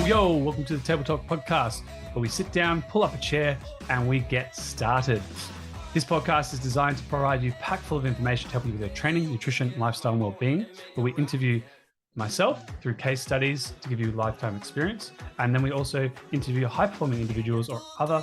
Yo, welcome to the Table Talk podcast, where we sit down, pull up a chair, and we get started. This podcast is designed to provide you packed full of information to help you with your training, nutrition, lifestyle, and well-being, where we interview myself through case studies to give you lifetime experience. And then we also interview high-performing individuals or other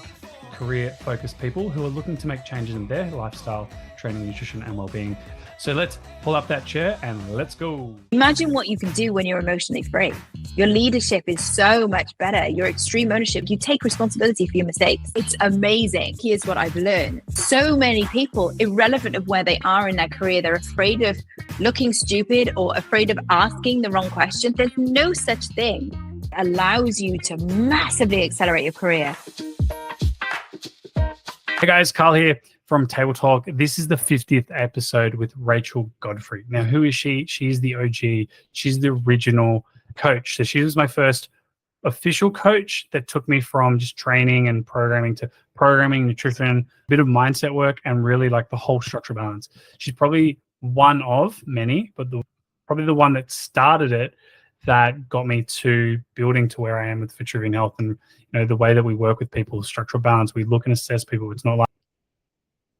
career-focused people who are looking to make changes in their lifestyle, training, nutrition, and well-being. So let's pull up that chair and let's go. Imagine what you can do when you're emotionally free. Your leadership is so much better. Your extreme ownership, you take responsibility for your mistakes. It's amazing. Here's what I've learned. So many people, irrelevant of where they are in their career, they're afraid of looking stupid or afraid of asking the wrong question. There's no such thing. It allows you to massively accelerate your career. Hey guys, Karl here from Table Talk. This is the 50th episode with Rachel Godfrey. Now, who is she? She's the OG. She's the original coach. So she was my first official coach that took me from just training and programming to programming, nutrition, a bit of mindset work, and really like the whole structure balance. She's probably one of many, but probably the one that started it, that got me to building to where I am with Vitruvian Health. And the way that we work with people, structural balance, we look and assess people. It's not like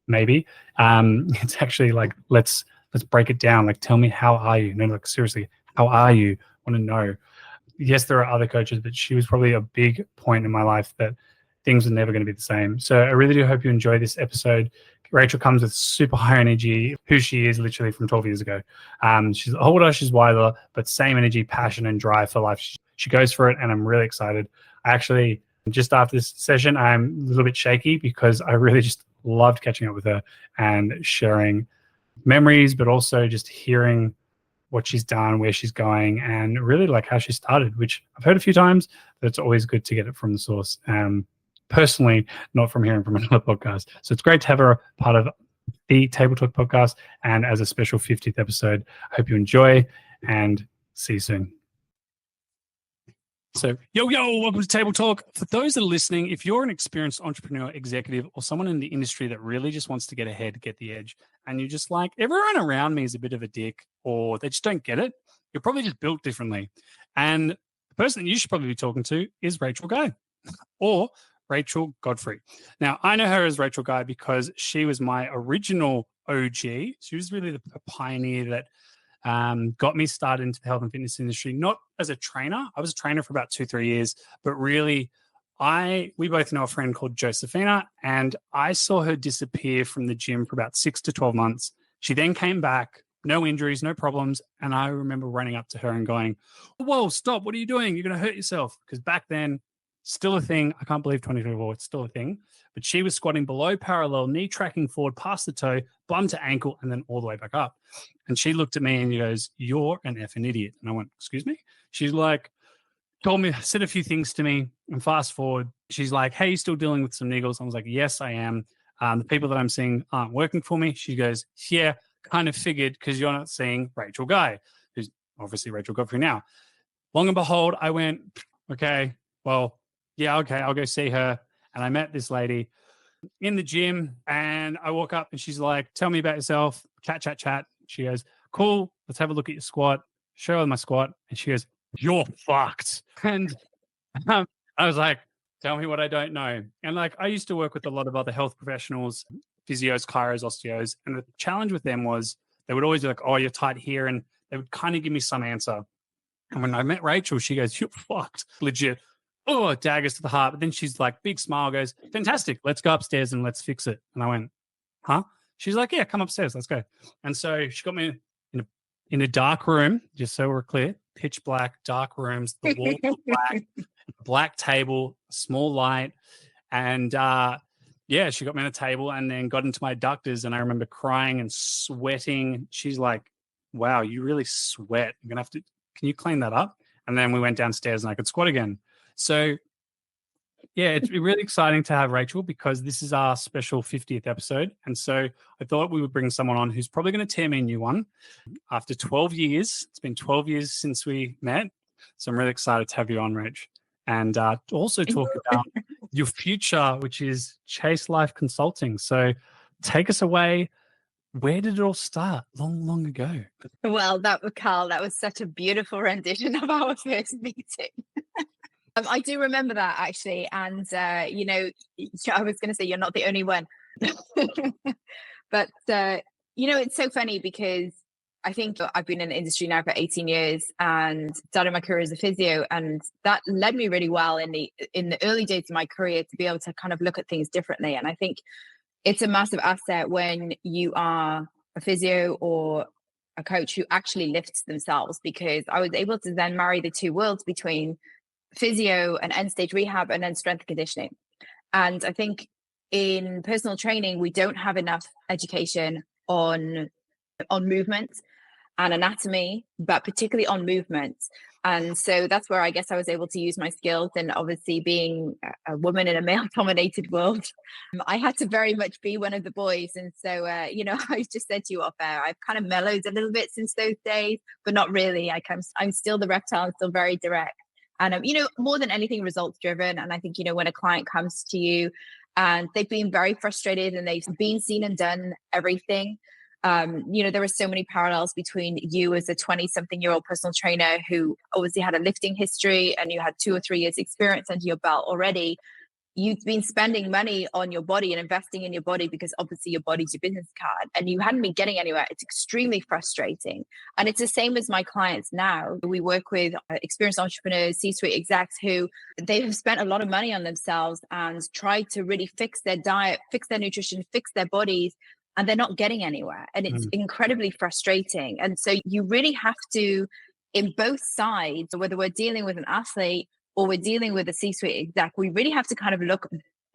maybe it's actually like let's break it down. Like, tell me, how are you? Like, seriously, how are you? I want to know. Yes, there are other coaches, but she was probably a big point in my life that things are never going to be the same. So I really do hope you enjoy this episode. Rachel comes with super high energy, who she is literally from 12 years ago. She's older, she's wiser, but same energy, passion, and drive for life. She goes for it, and I'm really excited. I actually, just after this session, I'm a little bit shaky because I really just loved catching up with her and sharing memories, but also just hearing what she's done, where she's going, and really like how she started, which I've heard a few times, but it's always good to get it from the source. Personally, not from hearing from another podcast. So it's great to have her part of the Table Talk podcast and as a special 50th episode. I hope you enjoy and see you soon. So, yo, welcome to Table Talk. For those that are listening, if you're an experienced entrepreneur, executive, or someone in the industry that really just wants to get ahead, get the edge, and you're just like, everyone around me is a bit of a dick, or they just don't get it, you're probably just built differently. And the person that you should probably be talking to is Rachel Guy, or Rachel Godfrey. Now, I know her as Rachel Guy because she was my original OG. She was really the pioneer that got me started into the health and fitness industry, not as a trainer. I was a trainer for about 2-3 years, but really we both know a friend called Josephina, and I saw her disappear from the gym for about 6 to 12 months. She then came back, no injuries, no problems. And I remember running up to her and going, whoa, stop. What are you doing? You're going to hurt yourself. Because back then, still a thing. I can't believe 2024, it's still a thing. But she was squatting below parallel, knee tracking forward past the toe, bum to ankle, and then all the way back up. And she looked at me and she goes, "You're an effing idiot." And I went, "Excuse me?" She's like, said a few things to me, and fast forward, she's like, "Hey, you still dealing with some niggles?" I was like, "Yes, I am. The people that I'm seeing aren't working for me." She goes, "Yeah, kind of figured, because you're not seeing Rachel Guy," who's obviously Rachel Godfrey now. Long and behold, I went, okay, well, yeah, okay, I'll go see her. And I met this lady in the gym, and I walk up and she's like, "Tell me about yourself." Chat. She goes, "Cool, let's have a look at your squat." Show her my squat. And she goes, "You're fucked." And I was like, "Tell me what I don't know." And like, I used to work with a lot of other health professionals, physios, chiros, osteos. And the challenge with them was they would always be like, "Oh, you're tight here." And they would kind of give me some answer. And when I met Rachel, she goes, "You're fucked, legit." Oh, daggers to the heart. But then she's like, big smile, goes, "Fantastic. Let's go upstairs and let's fix it." And I went, "Huh?" She's like, "Yeah, come upstairs. Let's go." And so she got me in a dark room, just so we're clear, pitch black, dark rooms, the walls were black, black table, small light. And she got me on a table and then got into my adductors. And I remember crying and sweating. She's like, "Wow, you really sweat. You're going to can you clean that up?" And then we went downstairs and I could squat again. So, yeah, it's really exciting to have Rachel because this is our special 50th episode. And so I thought we would bring someone on who's probably going to tear me a new one. After 12 years, it's been 12 years since we met. So I'm really excited to have you on, Rach. And also talk about your future, which is Chase Life Consulting. So take us away. Where did it all start? Long ago. Well, Carl, that was such a beautiful rendition of our first meeting. I do remember that actually. And, I was going to say you're not the only one. But, it's so funny because I think I've been in the industry now for 18 years and started my career as a physio. And that led me really well in the early days of my career to be able to kind of look at things differently. And I think it's a massive asset when you are a physio or a coach who actually lifts themselves, because I was able to then marry the two worlds between physio and end stage rehab and then strength conditioning. And I think in personal training, we don't have enough education on movement and anatomy, but particularly on movement. And so that's where I guess I was able to use my skills. And obviously, being a woman in a male dominated world, I had to very much be one of the boys. And so, I just said to you off air, I've kind of mellowed a little bit since those days, but not really. I'm still the reptile, I'm still very direct. And, more than anything, results driven. And I think, when a client comes to you and they've been very frustrated and they've been seen and done everything, there are so many parallels between you as a 20-something-year-old personal trainer who obviously had a lifting history and you had 2 or 3 years experience under your belt already. You've been spending money on your body and investing in your body because obviously your body's your business card and you hadn't been getting anywhere. It's extremely frustrating. And it's the same as my clients now. We work with experienced entrepreneurs, C-suite execs who they have spent a lot of money on themselves and tried to really fix their diet, fix their nutrition, fix their bodies, and they're not getting anywhere. And it's incredibly frustrating. And so you really have to, in both sides, whether we're dealing with an athlete or we're dealing with a C-suite exec, we really have to kind of look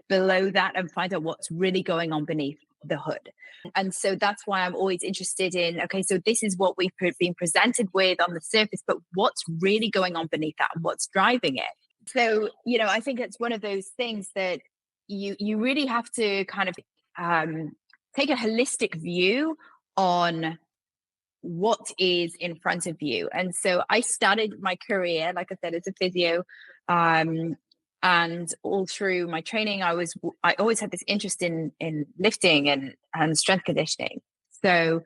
below that and find out what's really going on beneath the hood. And so that's why I'm always interested in, okay, so this is what we've been presented with on the surface, but what's really going on beneath that and what's driving it? So, I think it's one of those things that you really have to kind of take a holistic view on what is in front of you. And so I started my career, like I said, as a physio, and all through my training, I always had this interest in lifting and strength conditioning. So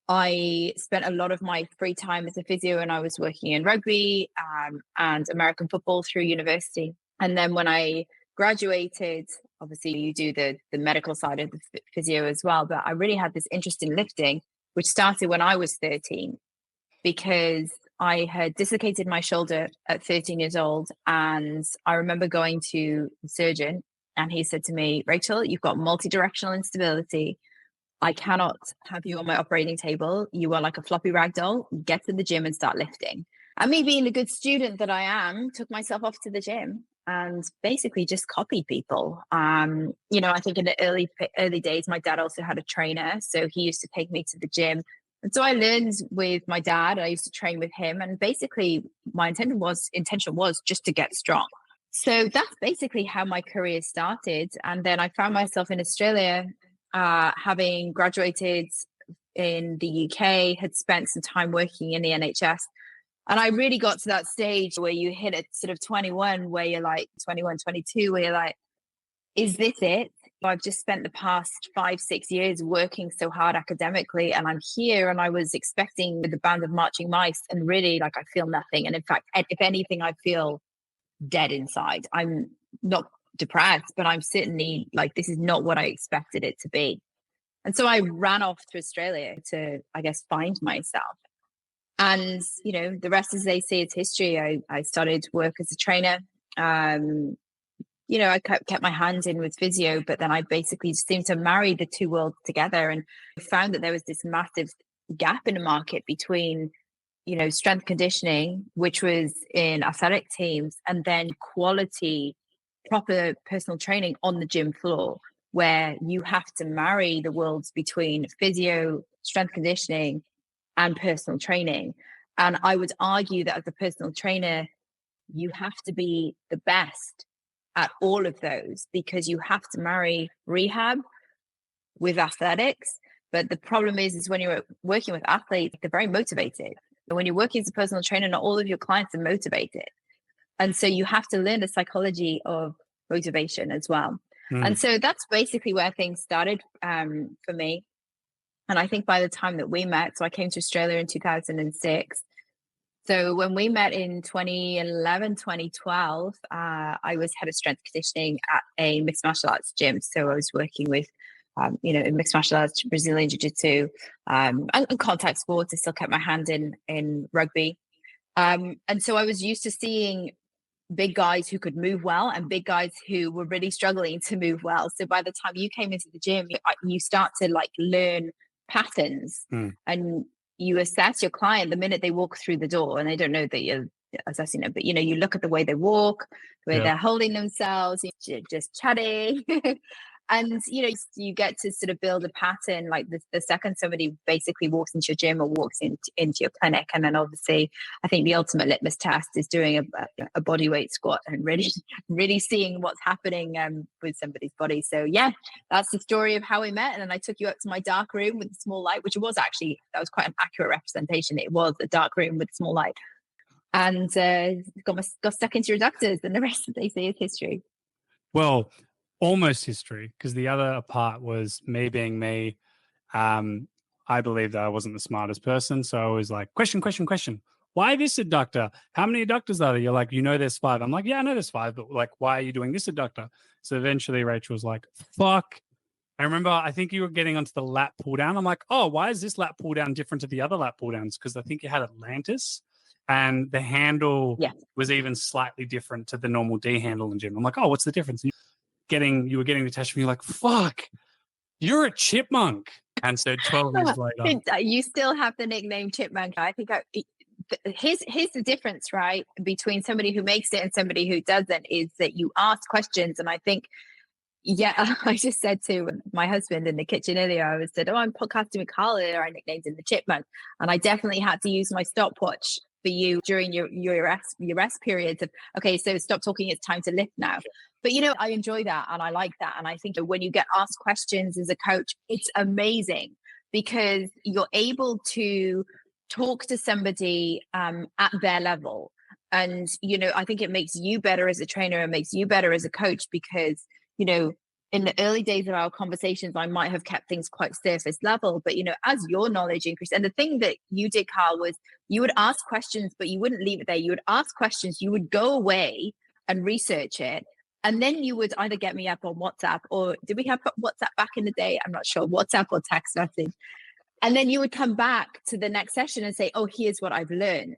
I spent a lot of my free time as a physio, and I was working in rugby and American football through university. And then when I graduated, obviously you do the medical side of the physio as well, but I really had this interest in lifting, which started when I was 13, because I had dislocated my shoulder at 13 years old. And I remember going to the surgeon and he said to me, Rachel, you've got multi-directional instability. I cannot have you on my operating table. You are like a floppy rag doll. Get to the gym and start lifting. And me being the good student that I am, took myself off to the gym and basically just copied people. I think in the early days, my dad also had a trainer. So he used to take me to the gym. And so I learned with my dad. I used to train with him. And basically my intention was just to get strong. So that's basically how my career started. And then I found myself in Australia, having graduated in the UK, had spent some time working in the NHS. And I really got to that stage where you hit at sort of 21, where you're like 21, 22, where you're like, is this it? I've just spent the past 5-6 years working so hard academically, and I'm here, and I was expecting the band of marching mice, and really, like, I feel nothing. And in fact, if anything, I feel dead inside. I'm not depressed, but I'm certainly like, this is not what I expected it to be. And so I ran off to Australia to, I guess, find myself. And, the rest, as they say, it's history. I started work as a trainer. I kept my hand in with physio, but then I basically seemed to marry the two worlds together, and found that there was this massive gap in the market between, strength conditioning, which was in athletic teams, and then quality, proper personal training on the gym floor, where you have to marry the worlds between physio, strength conditioning, and personal training. And I would argue that as a personal trainer, you have to be the best at all of those, because you have to marry rehab with athletics. But the problem is when you're working with athletes, they're very motivated. And when you're working as a personal trainer, not all of your clients are motivated. And so you have to learn the psychology of motivation as well. And so that's basically where things started for me. And I think by the time that we met, so I came to Australia in 2006, So when we met in 2011, 2012, I was head of strength conditioning at a mixed martial arts gym. So I was working with, in mixed martial arts, Brazilian jiu-jitsu, and contact sports. I still kept my hand in rugby. And so I was used to seeing big guys who could move well and big guys who were really struggling to move well. So by the time you came into the gym, you start to like learn patterns and you assess your client the minute they walk through the door, and they don't know that you're assessing them, but you look at the way they walk, the way they're holding themselves, just chatting. And you get to sort of build a pattern. Like the second somebody basically walks into your gym or walks into your clinic, and then obviously I think the ultimate litmus test is doing a body weight squat and really seeing what's happening with somebody's body. So yeah, that's the story of how we met. And then I took you up to my dark room with a small light, which was actually, that was quite an accurate representation. It was a dark room with a small light, and got stuck into reductors, and the rest, they say, is history. Well, almost history, because the other part was me being me. I believed that I wasn't the smartest person, so I was like, question. Why this adductor? How many adductors are there? You're like, there's 5. I'm like, yeah, I know there's 5, but like, why are you doing this adductor? So eventually Rachel was like, fuck. I remember, I think you were getting onto the lat pull down. I'm like, oh, why is this lat pull down different to the other lat pull downs? Because I think you had Atlantis, and the handle was even slightly different to the normal D handle in gym. I'm like, oh, what's the difference? You were getting detached from me, like, fuck, you're a chipmunk. And so 12 years later, you still have the nickname chipmunk. I think here's the difference, right, between somebody who makes it and somebody who doesn't, is that you ask questions. And I think, I just said to my husband in the kitchen earlier, I said, I'm podcasting with Karl, and I nicknamed him the chipmunk. And I definitely had to use my stopwatch for you during your rest periods of, okay, so stop talking, it's time to lift now. But I enjoy that, and I like that. And I think that when you get asked questions as a coach, it's amazing, because you're able to talk to somebody at their level. And I think it makes you better as a trainer, and makes you better as a coach, because in the early days of our conversations, I might have kept things quite surface level, but as your knowledge increased, and the thing that you did, Karl, was you would ask questions, but you wouldn't leave it there. You would ask questions, you would go away and research it, and then you would either get me up on WhatsApp, or did we have WhatsApp back in the day? I'm not sure, WhatsApp or text message. And then you would come back to the next session and say, oh, here's what I've learned.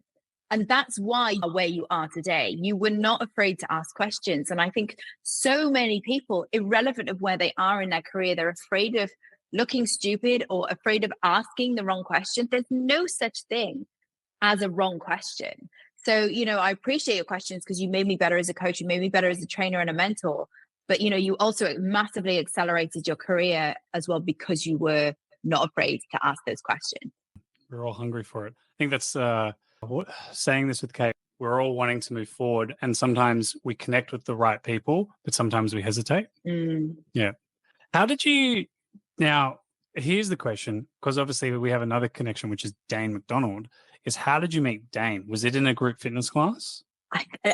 And that's why you're where you are today. You were not afraid to ask questions. And I think so many people, irrelevant of where they are in their career, they're afraid of looking stupid or afraid of asking the wrong question. There's no such thing as a wrong question. So, I appreciate your questions, because you made me better as a coach, you made me better as a trainer and a mentor. But, you also massively accelerated your career as well, because you were not afraid to ask those questions. We're all hungry for it. I think that's saying this with Kate. We're all wanting to move forward, and sometimes we connect with the right people, but sometimes we hesitate. Yeah. How did you? Now, here's the question, because obviously we have another connection, which is Dane McDonald. Is how did you meet Dane? Was it in a group fitness class?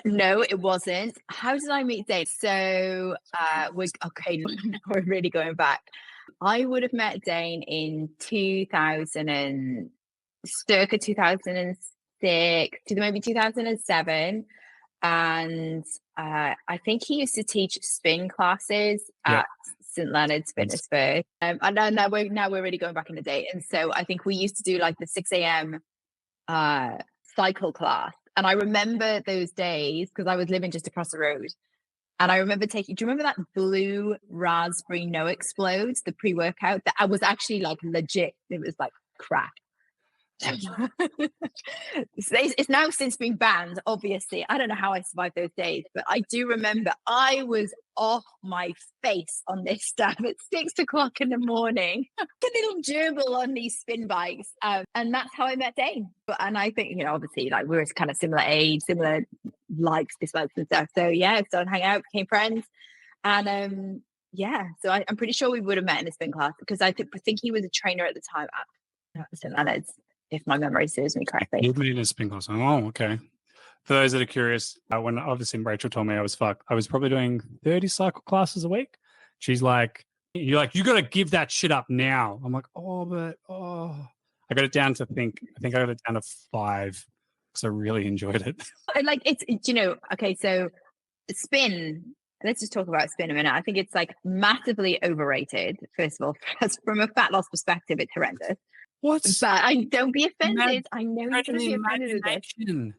No, it wasn't. How did I meet Dane? So we're really going back. I would have met Dane in 2000 circa 2006 to maybe 2007, and I think he used to teach spin classes at St. Leonard's Fitness First. And now we're really going back in the day. And so I think we used to do like the 6 a.m. Cycle class. And I remember those days, because I was living just across the road. And I remember do you remember that blue raspberry No Explodes, the pre-workout? That I was actually like legit. It was like crack. It's now since been banned, obviously. I don't know how I survived those days, but I do remember I was off my face on this stuff at 6 o'clock in the morning, a little gerbil on these spin bikes, and that's how I met Dane. And I think, obviously, like, we were kind of similar age, similar likes, dislikes and stuff. So yeah, started hanging out, became friends, and so I'm pretty sure we would have met in a spin class, because I think he was a trainer at the time at St. Leonard's, if my memory serves me correctly. You'd meet in a spin class. Oh, okay. For those that are curious, when obviously Rachel told me I was fucked, I was probably doing 30 cycle classes a week. She's like, you got to give that shit up now. I'm like, I got it down to I think I got it down to 5. because I really enjoyed it. Like it's, okay, so spin, let's just talk about spin a minute. I think it's like massively overrated. First of all, from a fat loss perspective, it's horrendous. What? But don't be offended. I know you're going to be offended with this.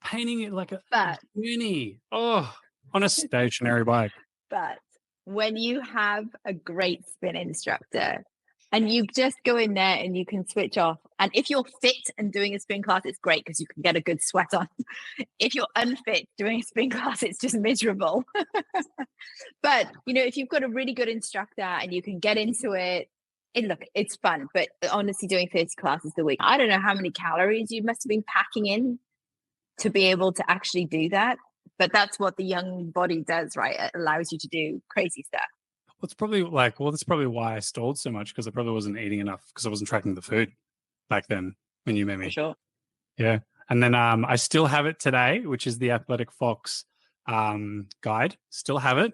Painting it like a But journey. Oh, on a stationary bike. But when you have a great spin instructor and you just go in there and you can switch off, and if you're fit and doing a spin class, it's great because you can get a good sweat on. If you're unfit doing a spin class, it's just miserable. But, if you've got a really good instructor and you can get into it, it's fun. But honestly, doing 30 classes a week, I don't know how many calories you must have been packing in to be able to actually do that. But that's what the young body does, right? It allows you to do crazy stuff. Well, it's probably that's probably why I stalled so much, because I probably wasn't eating enough because I wasn't tracking the food back then when you met me. For sure. Yeah. And then I still have it today, which is the Athletic Fox guide. Still have it.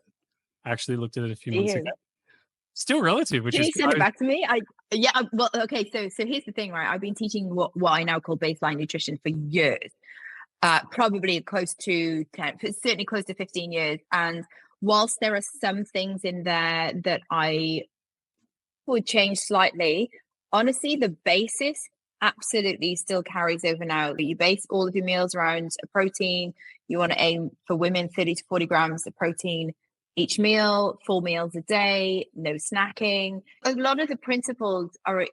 I actually looked at it a few months ago. Still relative, which Can is you send it back to me? Well, okay. So here's the thing, right? I've been teaching what I now call baseline nutrition for years. Probably close to 10, certainly close to 15 years. And whilst there are some things in there that I would change slightly, honestly, the basis absolutely still carries over now. You base all of your meals around a protein. You want to aim for women 30 to 40 grams of protein each meal, 4 meals a day, no snacking. A lot of the principles are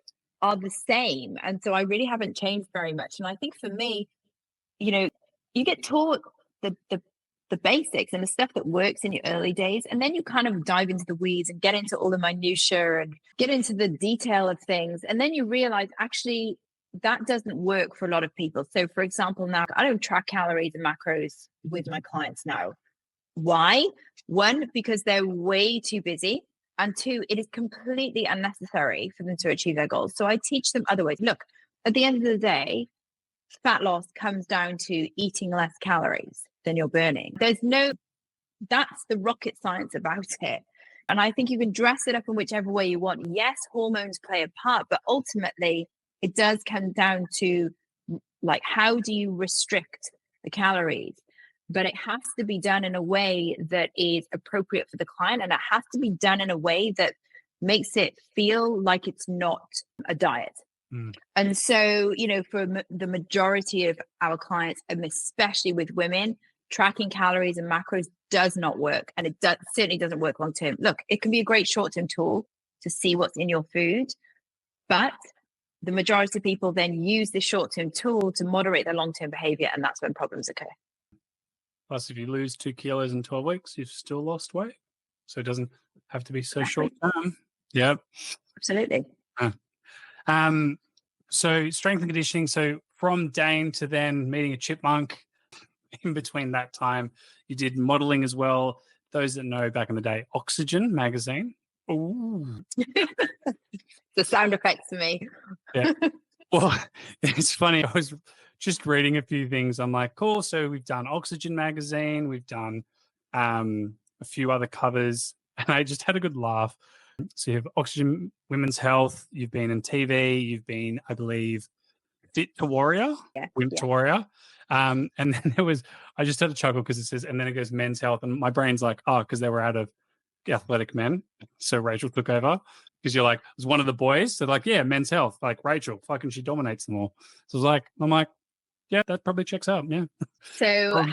the same. And so I really haven't changed very much. And I think for me, you get taught the basics and the stuff that works in your early days, and then you kind of dive into the weeds and get into all the minutiae and get into the detail of things, and then you realize actually that doesn't work for a lot of people. So for example, now I don't track calories and macros with my clients now. Why? One, because they're way too busy, and two, it is completely unnecessary for them to achieve their goals. So I teach them other ways. Look, at the end of the day, fat loss comes down to eating less calories than you're burning. That's the rocket science about it. And I think you can dress it up in whichever way you want. Yes, hormones play a part, but ultimately it does come down to like, how do you restrict the calories? But it has to be done in a way that is appropriate for the client. And it has to be done in a way that makes it feel like it's not a diet. And so, for the majority of our clients, and especially with women, tracking calories and macros does not work. And it certainly doesn't work long term. Look, it can be a great short-term tool to see what's in your food, but the majority of people then use this short-term tool to moderate their long-term behavior, and that's when problems occur. Plus, if you lose 2 kilos in 12 weeks, you've still lost weight. So it doesn't have to be so short-term. Yep. Absolutely. So strength and conditioning. So from Dane to then meeting a chipmunk, in between that time, you did modeling as well. Those that know back in the day, Oxygen magazine. Ooh. The sound effects for me. Yeah. Well, it's funny. I was just reading a few things. I'm like, cool. So we've done Oxygen magazine. We've done a few other covers. And I just had a good laugh. So you have Oxygen Women's Health. You've been in TV. You've been, I believe, Fit to Warrior. To Warrior. And then I just had a chuckle because it says, and then it goes Men's Health. And my brain's like, oh, because they were out of Athletic Men. So Rachel took over. Because you're like, it was one of the boys. So like, yeah, Men's Health. Like Rachel, fucking she dominates them all. So I'm like, yeah, that probably checks out. Yeah. So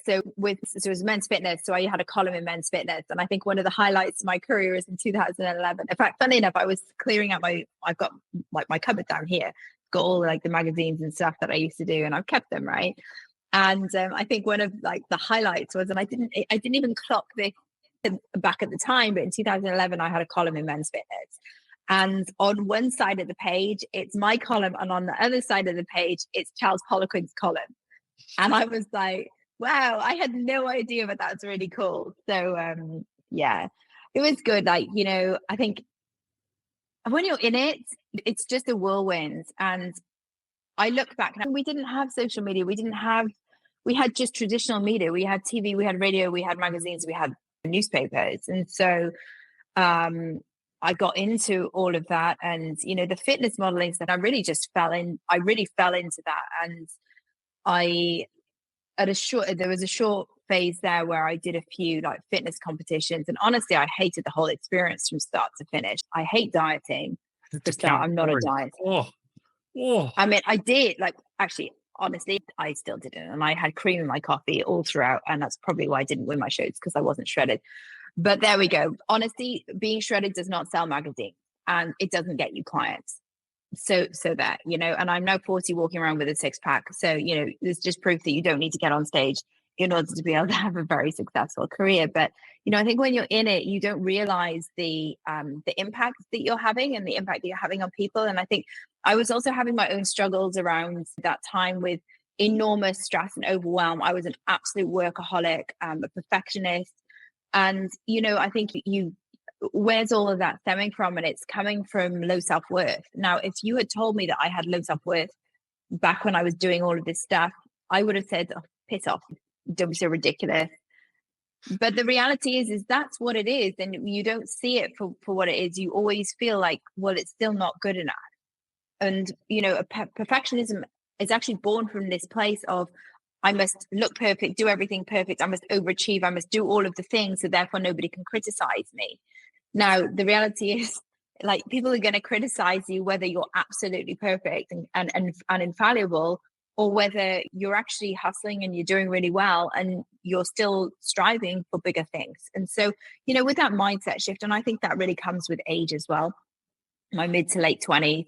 it was Men's Fitness. So I had a column in Men's Fitness, and I think one of the highlights of my career is in 2011. In fact, funny enough, I was clearing out I've got like my cupboard down here, got all like the magazines and stuff that I used to do, and I've kept them, right. And I think one of like the highlights was, and I didn't even clock this back at the time, but in 2011 I had a column in Men's Fitness. And on one side of the page, it's my column. And on the other side of the page, it's Charles Poliquin's column. And I was like, wow, I had no idea, but that's really cool. So, yeah, it was good. Like, I think when you're in it, it's just a whirlwind. And I look back and we didn't have social media. We had just traditional media. We had TV, we had radio, we had magazines, we had newspapers. And so, I got into all of that, and the fitness modeling stuff, I really fell into that. And I there was a short phase there where I did a few like fitness competitions, and honestly, I hated the whole experience from start to finish. I hate dieting. For start, I'm not a diet. I mean, I did like actually, honestly, I still didn't, and I had cream in my coffee all throughout, and that's probably why I didn't win my shows because I wasn't shredded. But there we go. Honestly, being shredded does not sell magazines, and it doesn't get you clients. So that, and I'm now 40 walking around with a six pack. So, there's just proof that you don't need to get on stage in order to be able to have a very successful career. But, I think when you're in it, you don't realize the impact that you're having and the impact that you're having on people. And I think I was also having my own struggles around that time with enormous stress and overwhelm. I was an absolute workaholic, a perfectionist. And, I think where's all of that stemming from? And it's coming from low self-worth. Now, if you had told me that I had low self-worth back when I was doing all of this stuff, I would have said, oh, piss off, don't be so ridiculous. But the reality is that's what it is. And you don't see it for what it is. You always feel like, well, it's still not good enough. And, perfectionism is actually born from this place of, I must look perfect, do everything perfect. I must overachieve. I must do all of the things. So therefore nobody can criticize me. Now, the reality is, like, people are going to criticize you whether you're absolutely perfect and infallible, or whether you're actually hustling and you're doing really well and you're still striving for bigger things. And so, with that mindset shift, and I think that really comes with age as well, my mid to late 20s,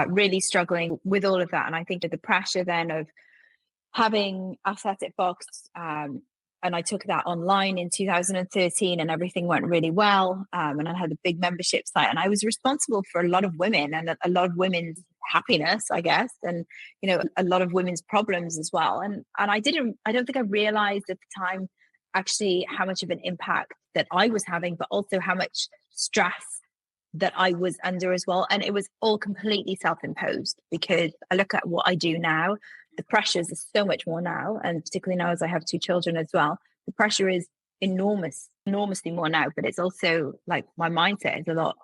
really struggling with all of that. And I think that the pressure then of having Athletic Box, and I took that online in 2013 and everything went really well. And I had a big membership site, and I was responsible for a lot of women and a lot of women's happiness, I guess. And, a lot of women's problems as well. And I don't think I realized at the time actually how much of an impact that I was having, but also how much stress that I was under as well. And it was all completely self-imposed, because I look at what I do now. The pressures are so much more now, and particularly now as I have two children as well, the pressure is enormously more now. But it's also like my mindset is a lot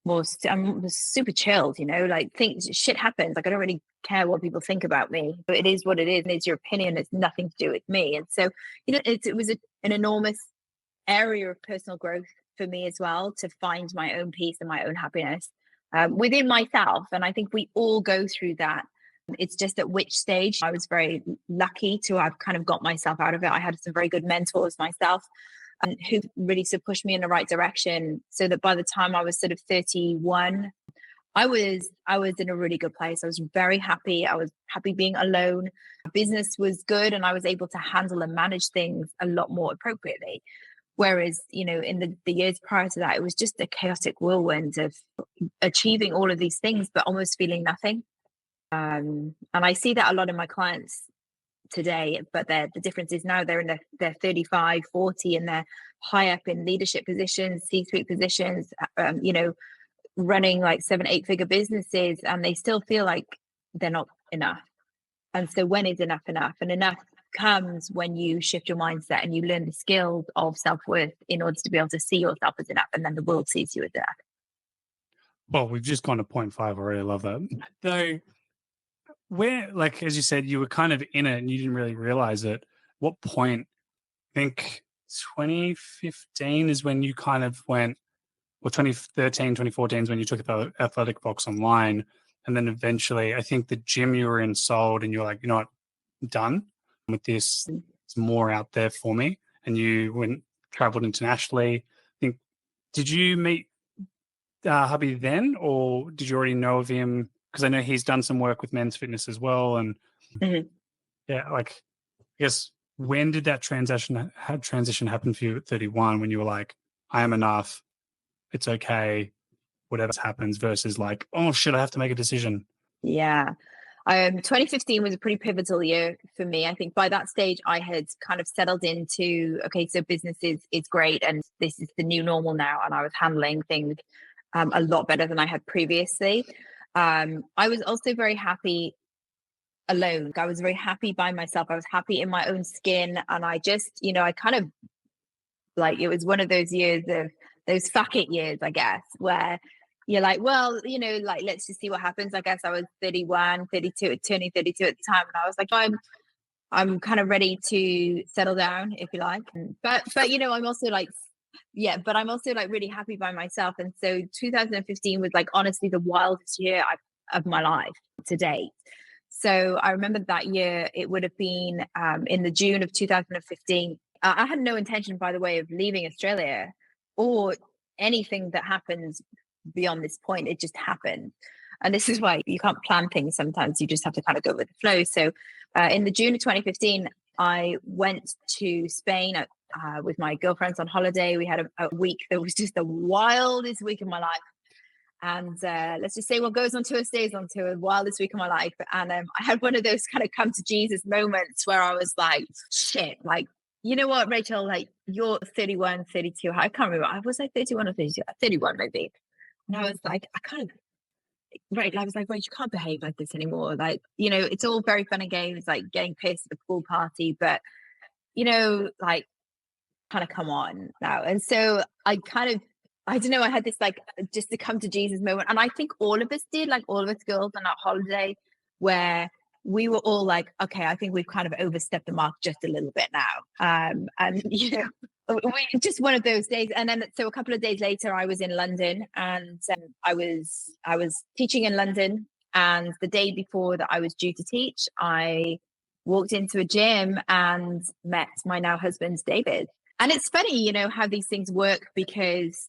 more. I'm super chilled, like shit happens. Like I don't really care what people think about me. It is what it is, and it's your opinion. It's nothing to do with me. And so, it was an enormous area of personal growth for me as well, to find my own peace and my own happiness within myself. And I think we all go through that. It's just at which stage. I was very lucky to have kind of got myself out of it. I had some very good mentors myself, who really sort of pushed me in the right direction, so that by the time I was sort of 31, I was in a really good place. I was very happy. I was happy being alone. Business was good, and I was able to handle and manage things a lot more appropriately. Whereas, in the years prior to that, it was just a chaotic whirlwind of achieving all of these things, but almost feeling nothing. And I see that a lot in my clients today, but the difference is now they're in their 35, 40, and they're high up in leadership positions, C-suite positions, running like 7-8 figure businesses, and they still feel like they're not enough. And so when is enough enough? And enough comes when you shift your mindset and you learn the skills of self-worth in order to be able to see yourself as enough, and then the world sees you as enough. Well, we've just gone to 0.5 already. I love that. Though, where, like, as you said, you were kind of in it and you didn't really realize it. What point? I think 2015 is when you kind of went, or 2013, 2014 is when you took the Athletic Box online. And then eventually, I think the gym you were in sold, and you're like, you know what, I'm done with this. It's more out there for me. And you traveled internationally. I think, did you meet hubby then, or did you already know of him? Because I know he's done some work with men's fitness as well. And yeah, like, I guess, when did that transition happen for you at 31, when you were like, I am enough, it's okay, whatever happens, versus like, oh shit, I have to make a decision? Yeah. 2015 was a pretty pivotal year for me. I think by that stage I had kind of settled into, okay, so business is great, and this is the new normal now. And I was handling things a lot better than I had previously. I was also very happy alone. I was very happy by myself. I was happy in my own skin. And I just, I kind of like, it was one of those years of those fuck it years, I guess, where you're like, well, like, let's just see what happens. I guess I was 31, 32, turning 32 at the time. And I was like, I'm kind of ready to settle down, if you like. But I'm also like, yeah, but I'm also like really happy by myself. And so 2015 was like honestly the wildest year of my life to date. So I remember that year, it would have been in the June of 2015. I had no intention, by the way, of leaving Australia or anything that happens beyond this point. It just happened. And this is why you can't plan things sometimes. You just have to kind of go with the flow. So in the June of 2015, I went to Spain with my girlfriends on holiday. We had a week that was just the wildest week of my life. And let's just say what goes on tour stays on tour, wildest week of my life. And I had one of those kind of come to Jesus moments where I was like, shit, like, you know what, Rachel, like you're 31, 32. I can't remember. I was like 31 or 32, 31 maybe. And I was like, right. I was like, wait, you can't behave like this anymore. Like, it's all very fun and games, like getting pissed at the pool party, but, like kind of come on now. And so I don't know, I had this like just to come to Jesus moment. And I think all of us did, like all of us girls on that holiday, where we were all like, okay, I think we've kind of overstepped the mark just a little bit now. And, just one of those days. And then, so a couple of days later, I was in London and I was teaching in London. And the day before that I was due to teach, I walked into a gym and met my now husband, David. And it's funny, how these things work, because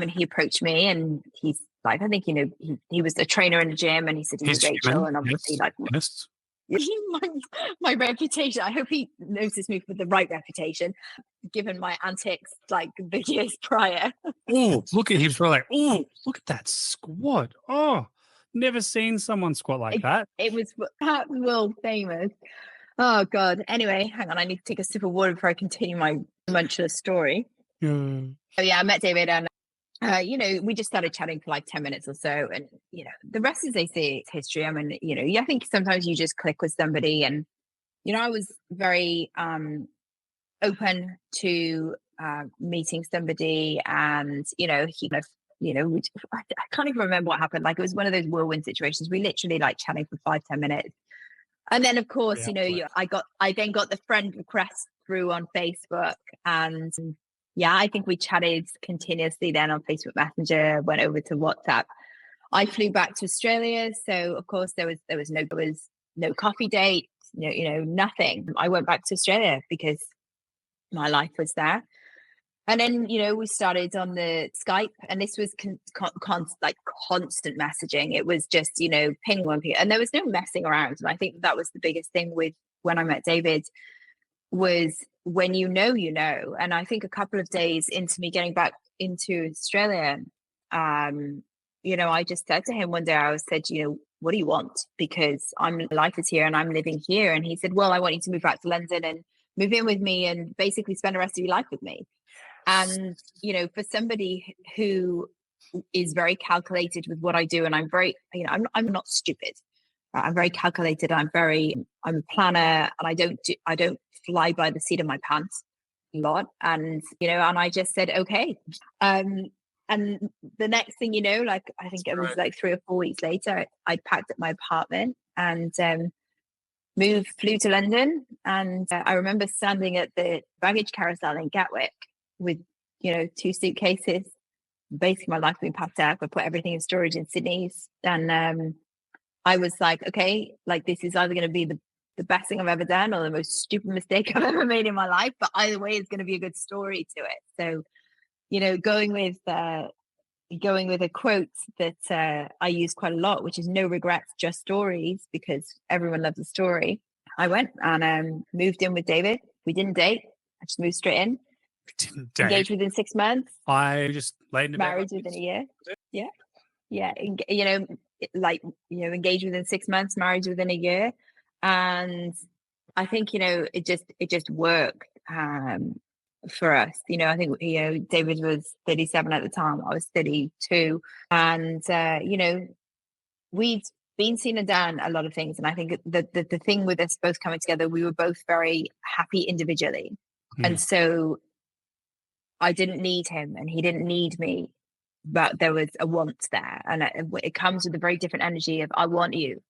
he approached me and he's like, I think, he was a trainer in the gym, and he said, he's Rachel. And obviously yes. my reputation, I hope he noticed me for the right reputation, given my antics like the years prior. Oh, look at him. So like, oh, look at that squat. Oh, never seen someone squat like that. It was world famous. Oh God. Anyway, hang on. I need to take a sip of water before I continue my munchless story. Yeah. So yeah, I met David and we just started chatting for like 10 minutes or so. And, the rest, as they say, it's history. I think sometimes you just click with somebody. And, I was very open to meeting somebody. And, I can't even remember what happened. Like it was one of those whirlwind situations. We literally like chatting for 5-10 minutes. And then, of course, I then got the friend request through on Facebook. And yeah, I think we chatted continuously then on Facebook Messenger, went over to WhatsApp. I flew back to Australia. So, of course, there was no coffee date, nothing. I went back to Australia because my life was there. And then, we started on the Skype, and this was constant messaging. It was just, ping one, and there was no messing around. And I think that was the biggest thing with when I met David, was when and I think a couple of days into me getting back into Australia, I just said to him one day, I said, what do you want? Because life is here and I'm living here. And he said, well, I want you to move back to London and move in with me and basically spend the rest of your life with me. And, for somebody who is very calculated with what I do, and I'm very, I'm not stupid. I'm very calculated. I'm a planner, and I don't fly by the seat of my pants a lot. And, and I just said, okay. And the next thing, I think it was like 3 or 4 weeks later, I packed up my apartment and flew to London. And I remember standing at the baggage carousel in Gatwick with, 2 suitcases. Basically, my life being packed up. I put everything in storage in Sydney's. And I was like, okay, like this is either going to be the best thing I've ever done or the most stupid mistake I've ever made in my life. But either way, it's going to be a good story to it. So, going with a quote that I use quite a lot, which is no regrets, just stories, because everyone loves a story. I went and moved in with David. We didn't date. I just moved straight in. Engaged within 6 months. I just laid in the married within a year. Yeah. Engaged within 6 months, married within a year. And I think, it just worked for us. I think, David was 37 at the time. I was 32. And, we'd been seen and done a lot of things. And I think the thing with us both coming together, we were both very happy individually. And so I didn't need him and he didn't need me, but there was a want there. And it comes with a very different energy of, I want you.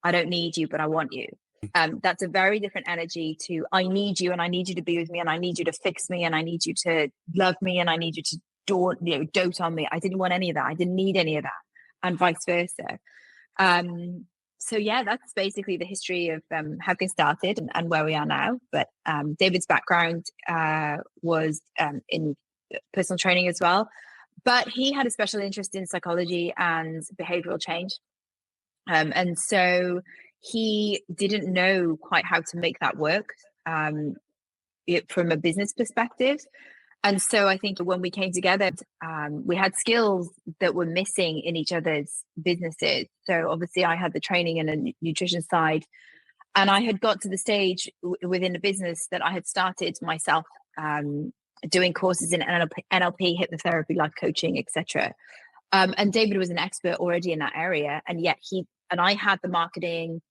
I don't need you, but I want you. That's a very different energy to I need you and I need you to be with me and I need you to fix me and I need you to love me and I need you to dote on me. I didn't want any of that. I didn't need any of that, and vice versa. So yeah, that's basically the history of how things started and where we are now. But David's background was in personal training as well, but he had a special interest in psychology and behavioral change. And so he didn't know quite how to make that work from a business perspective. And so I think when we came together, we had skills that were missing in each other's businesses. So obviously I had the training and the nutrition side, and I had got to the stage within the business that I had started myself doing courses in NLP, hypnotherapy, life coaching, etc. And David was an expert already in that area, and yet I had the marketing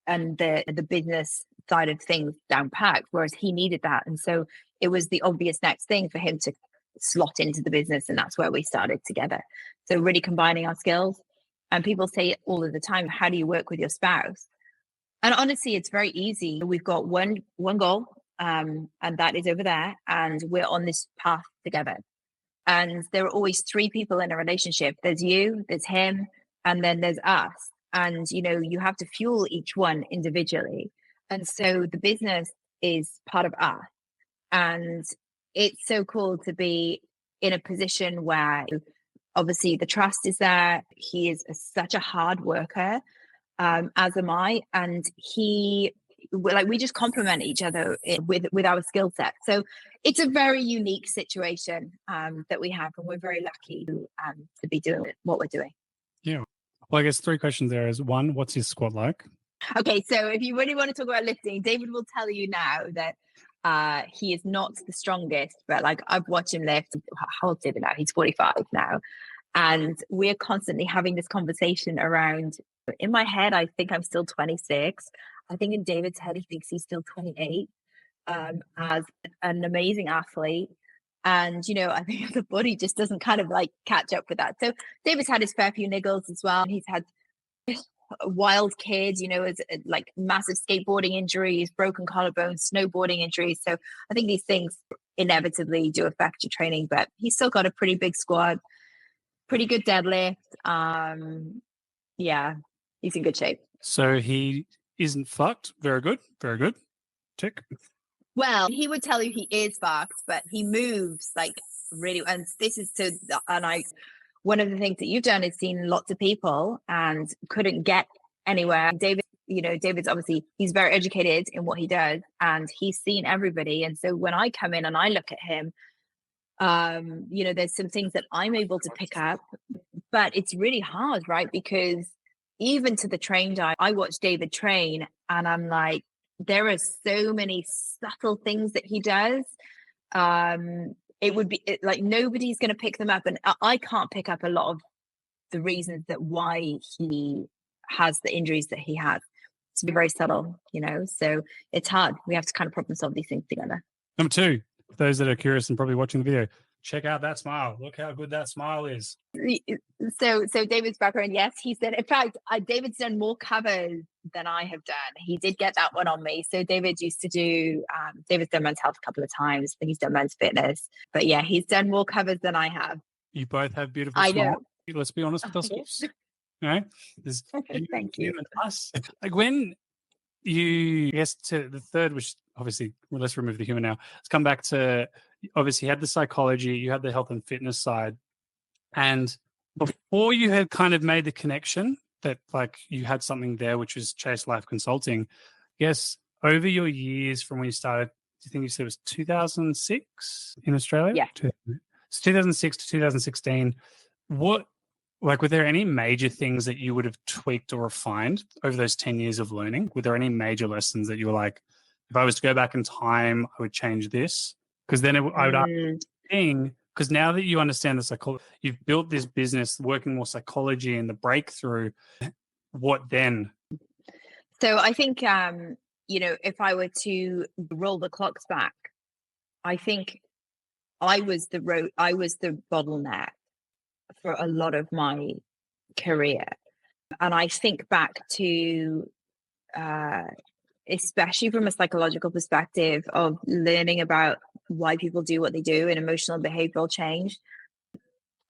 and the business side of things down packed, whereas he needed that. And so it was the obvious next thing for him to slot into the business, and that's where we started together. So really combining our skills. And people say it all of the time, how do you work with your spouse? And honestly, it's very easy. We've got one goal, and that is over there, and we're on this path together. And there are always three people in a relationship. There's you, there's him, and then there's us. And, you have to fuel each one individually. And so the business is part of us. And it's so cool to be in a position where obviously the trust is there. He is such a hard worker, as am I. And we just complement each other with our skill set. So it's a very unique situation that we have. And we're very lucky to be doing what we're doing. Yeah. Well, I guess 3 questions there is: 1, what's his squat like? Okay, so if you really want to talk about lifting, David will tell you now that he is not the strongest, but like I've watched him lift. How old is David now? He's 45 now. And we're constantly having this conversation around, in my head, I think I'm still 26. I think in David's head, he thinks he's still 28 as an amazing athlete. And, I think the body just doesn't kind of like catch up with that. So David's had his fair few niggles as well. He's had wild kids, as like massive skateboarding injuries, broken collarbones, snowboarding injuries. So I think these things inevitably do affect your training, but he's still got a pretty big squat, pretty good deadlift. Yeah, he's in good shape. So he isn't fucked. Very good. Very good. Tick. Well, he would tell you he is fucked, but he moves like really. And this is one of the things that you've done is seen lots of people and couldn't get anywhere. David's obviously, he's very educated in what he does and he's seen everybody. And so when I come in and I look at him, there's some things that I'm able to pick up, but it's really hard, right? Because even to the trained eye, I watch David train and I'm like, there are so many subtle things that he does. It would be like nobody's going to pick them up, and I can't pick up a lot of the reasons that why he has the injuries that he has. It's very subtle, so it's hard. We have to kind of problem solve these things together. Number 2, for those that are curious and probably watching the video, check out that smile. Look how good that smile is. So David's background, yes, he's done. In fact, David's done more covers than I have done. He did get that one on me. So David used to do. David's done men's health a couple of times. He's done men's fitness, but yeah, he's done more covers than I have. You both have beautiful I smiles. know. Let's be honest with ourselves. There's Thank you. Us. Like when you, I guess, to the third, which obviously, well, let's remove the human now. Let's come back to, obviously, you had the psychology, you had the health and fitness side. And before you had kind of made the connection that like you had something there, which was Chase Life Consulting, yes, over your years from when you started, do you think you said it was 2006 in Australia? Yeah. So 2006 to 2016, were there any major things that you would have tweaked or refined over those 10 years of learning? Were there any major lessons that you were like, if I was to go back in time, I would change this? Because then I would ask thing, because now that you understand the psychology, you've built this business working more psychology and the breakthrough, what then? So I think, if I were to roll the clocks back, I think I was the bottleneck for a lot of my career. And I think back to especially from a psychological perspective of learning about why people do what they do in emotional and behavioral change,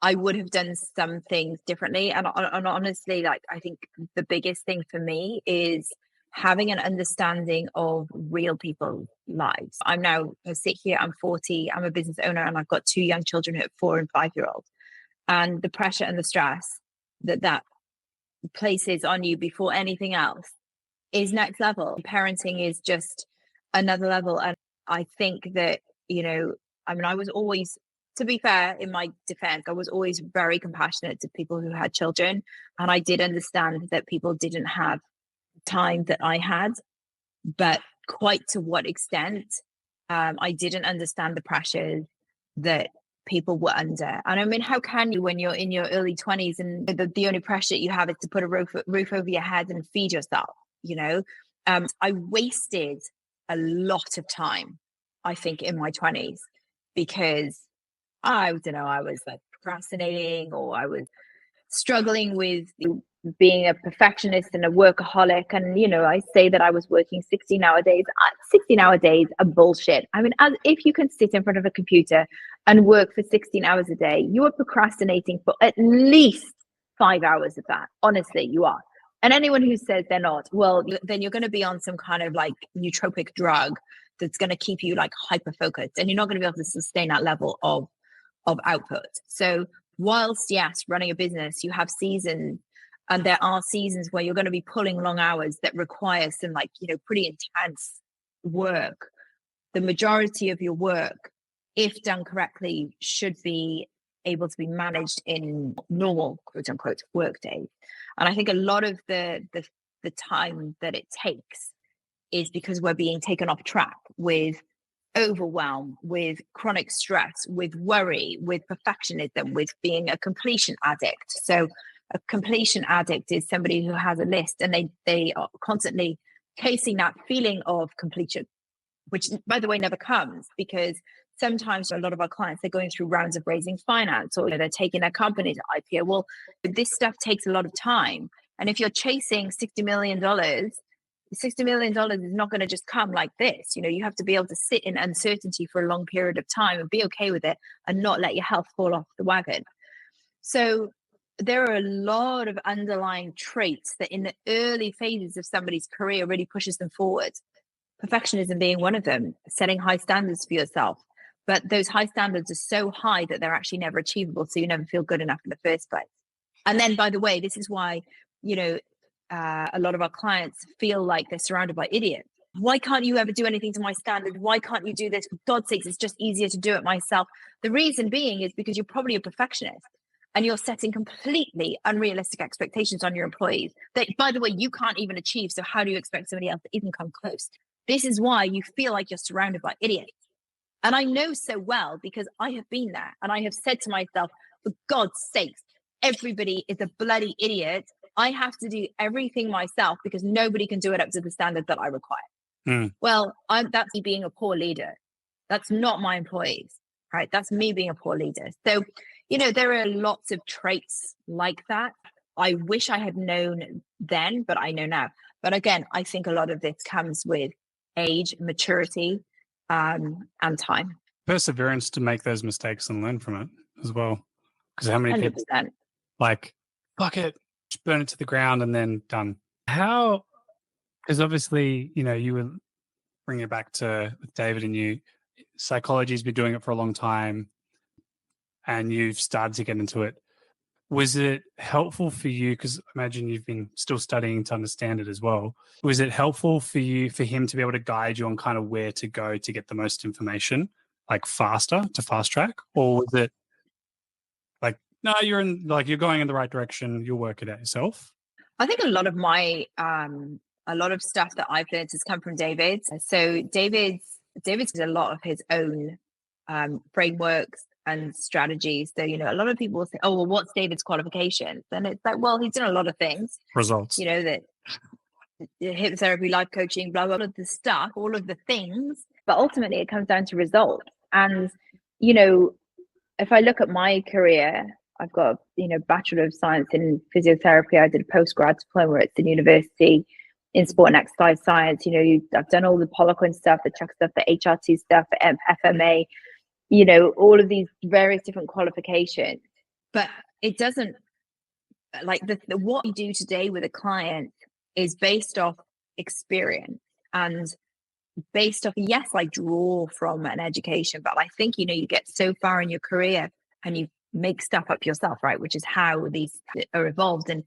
I would have done some things differently. And honestly, like, I think the biggest thing for me is having an understanding of real people's lives. I sit here, I'm 40, I'm a business owner, and I've got 2 young children who are 4 and 5-year-olds. And the pressure and the stress that places on you before anything else is next level. Parenting is just another level. And I think that, I was always, to be fair, in my defense, I was always very compassionate to people who had children. And I did understand that people didn't have time that I had, but quite to what extent, I didn't understand the pressures that people were under. And I mean, how can you, when you're in your early 20s and the only pressure that you have is to put a roof over your head and feed yourself, I wasted a lot of time, I think, in my 20s because I don't know, I was like procrastinating, or I was struggling with being a perfectionist and a workaholic. And, I say that I was working 16-hour days. 16-hour days are bullshit. I mean, as if you can sit in front of a computer and work for 16 hours a day, you are procrastinating for at least 5 hours of that. Honestly, you are. And anyone who says they're not, well, then you're going to be on some kind of like nootropic drug that's going to keep you like hyper focused, and you're not going to be able to sustain that level of output. So whilst, yes, running a business, you have seasons, and there are seasons where you're going to be pulling long hours that require some pretty intense work. The majority of your work, if done correctly, should be able to be managed in normal, quote unquote, work days. And I think a lot of the time that it takes is because we're being taken off track with overwhelm, with chronic stress, with worry, with perfectionism, with being a completion addict. So a completion addict is somebody who has a list, and they are constantly chasing that feeling of completion, which, by the way, never comes, because sometimes a lot of our clients, they're going through rounds of raising finance, or they're taking their company to IPO. Well, this stuff takes a lot of time. And if you're chasing $60 million, $60 million is not going to just come like this. You have to be able to sit in uncertainty for a long period of time and be okay with it and not let your health fall off the wagon. So there are a lot of underlying traits that in the early phases of somebody's career really pushes them forward. Perfectionism being one of them, setting high standards for yourself. But those high standards are so high that they're actually never achievable. So you never feel good enough in the first place. And then, by the way, this is why, a lot of our clients feel like they're surrounded by idiots. Why can't you ever do anything to my standard? Why can't you do this? For God's sakes, it's just easier to do it myself. The reason being is because you're probably a perfectionist and you're setting completely unrealistic expectations on your employees that, by the way, you can't even achieve. So how do you expect somebody else to even come close? This is why you feel like you're surrounded by idiots. And I know so well, because I have been there, and I have said to myself, for God's sakes, everybody is a bloody idiot. I have to do everything myself because nobody can do it up to the standard that I require. Well, that's me being a poor leader. That's not my employees, right? That's me being a poor leader. So, there are lots of traits like that. I wish I had known then, but I know now. But again, I think a lot of this comes with age, maturity, and time. Perseverance to make those mistakes and learn from it as well. Because how many 100%. people like, fuck it, just burn it to the ground and then done. How, because obviously, you were bringing it back to with David and you, psychology's been doing it for a long time and you've started to get into it. Was it helpful for you? Because I imagine you've been still studying to understand it as well. Was it helpful for him to be able to guide you on kind of where to go to get the most information, like faster, to fast track? Or was it like, no, you're going in the right direction, you'll work it out yourself? I think a lot of my, a lot of stuff that I've learned has come from David. So David's a lot of his own frameworks and strategies. So, a lot of people will say, oh, well, what's David's qualifications? And it's like, well, he's done a lot of things. Results. That hypnotherapy, life coaching, blah, blah, blah, the stuff, all of the things. But ultimately, it comes down to results. And, if I look at my career, I've got, Bachelor of Science in Physiotherapy. I did a postgrad diploma at the university. in sport and exercise science. I've done all the Poliquin stuff, the Chuck stuff, the HRT stuff, the FMA, all of these various different qualifications. But it doesn't, like what we do today with a client is based off experience and based off, yes, I draw from an education, but I think, you get so far in your career and you make stuff up yourself, right? Which is how these are evolved. And,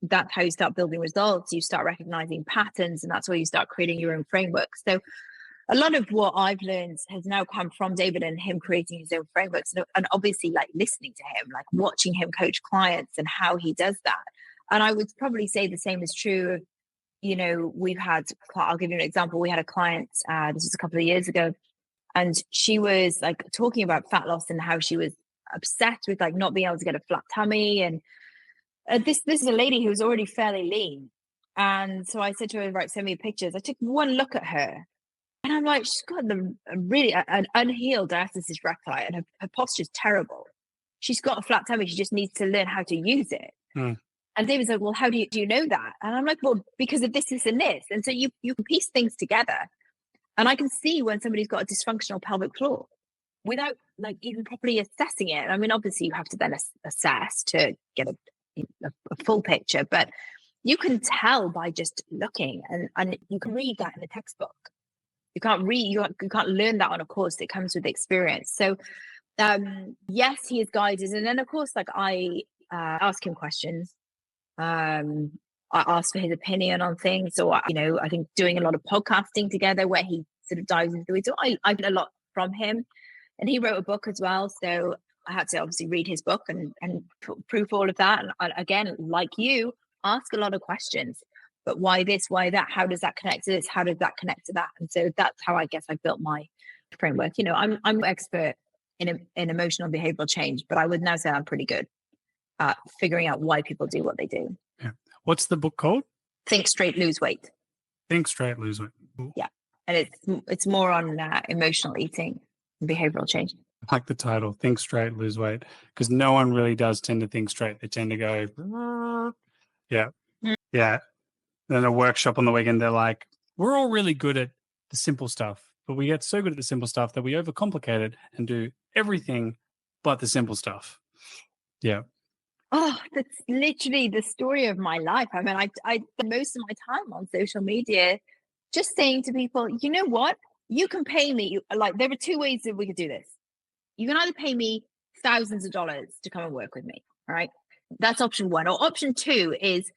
that's how you start building results. You start recognizing patterns, and that's where you start creating your own frameworks. So a lot of what I've learned has now come from David and him creating his own frameworks, and obviously like listening to him, like watching him coach clients and how he does that. And I would probably say the same is true of, I'll give you an example. We had a client, this was a couple of years ago, and she was like talking about fat loss and how she was obsessed with like not being able to get a flat tummy. And this is a lady who was already fairly lean. And so I said to her, right, send me pictures. I took one look at her and I'm like, she's got an unhealed diastasis recti, and her posture's terrible. She's got a flat tummy. She just needs to learn how to use it. And David's like, well, how do you know that? And I'm like, well, because of this, and this. And so you can piece things together. And I can see when somebody's got a dysfunctional pelvic floor without like even properly assessing it. I mean, obviously you have to then assess to get a full picture, but you can tell by just looking, and you can read that in a textbook. You can't learn that on a course. It comes with experience. So yes, he is guided. And then of course, like I ask him questions. I ask for his opinion on things. So, I think doing a lot of podcasting together where he sort of dives into it. So I learned a lot from him, and he wrote a book as well. So I had to obviously read his book and proof all of that. And again, like you, ask a lot of questions. But why this? Why that? How does that connect to this? How does that connect to that? And so that's how I guess I built my framework. I'm an expert in emotional behavioral change, but I would now say I'm pretty good at figuring out why people do what they do. Yeah. What's the book called? Think Straight, Lose Weight. Think Straight, Lose Weight. Ooh. Yeah, and it's more on emotional eating and behavioral change. I like the title, Think Straight, Lose Weight, because no one really does tend to think straight. They tend to go, yeah. Then a workshop on the weekend, they're like, we're all really good at the simple stuff, but we get so good at the simple stuff that we overcomplicate it and do everything but the simple stuff. Yeah. Oh, that's literally the story of my life. I mean, I spend most of my time on social media just saying to people, you know what? You can pay me. Like, there are two ways that we could do this. You can either pay me thousands of dollars to come and work with me. All right. That's option one. Or option two is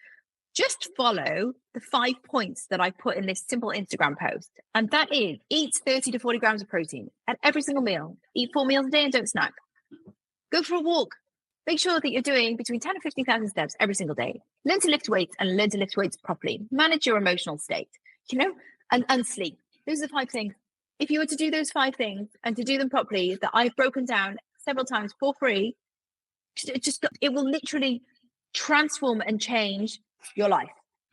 just follow the 5 points that I put in this simple Instagram post. And that is eat 30 to 40 grams of protein at every single meal. Eat 4 meals a day and don't snack. Go for a walk. Make sure that you're doing between 10 and 15,000 steps every single day. Learn to lift weights and learn to lift weights properly. Manage your emotional state, and sleep. Those are the 5 things. If you were to do those 5 things and to do them properly, that I've broken down several times for free, it will literally transform and change your life.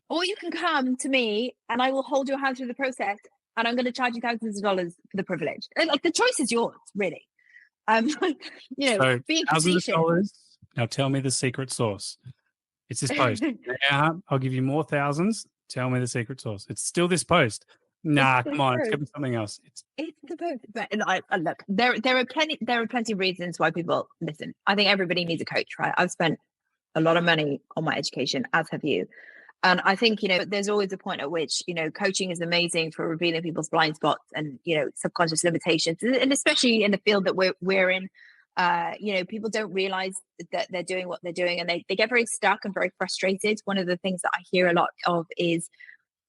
Or you can come to me and I will hold your hand through the process, and I'm going to charge you thousands of dollars for the privilege. Like, the choice is yours, really. So being thousands of dollars. Now tell me the secret sauce. It's this post. Yeah, I'll give you more thousands. Tell me the secret sauce. It's still this post. Nah, come on, it's gonna be something else. It's the post. But look, there are plenty of reasons why people listen. I think everybody needs a coach, right? I've spent a lot of money on my education, as have you. And I think, there's always a point at which, coaching is amazing for revealing people's blind spots and, subconscious limitations. And especially in the field that we're in, people don't realize that they're doing what they're doing, and they get very stuck and very frustrated. One of the things that I hear a lot of is,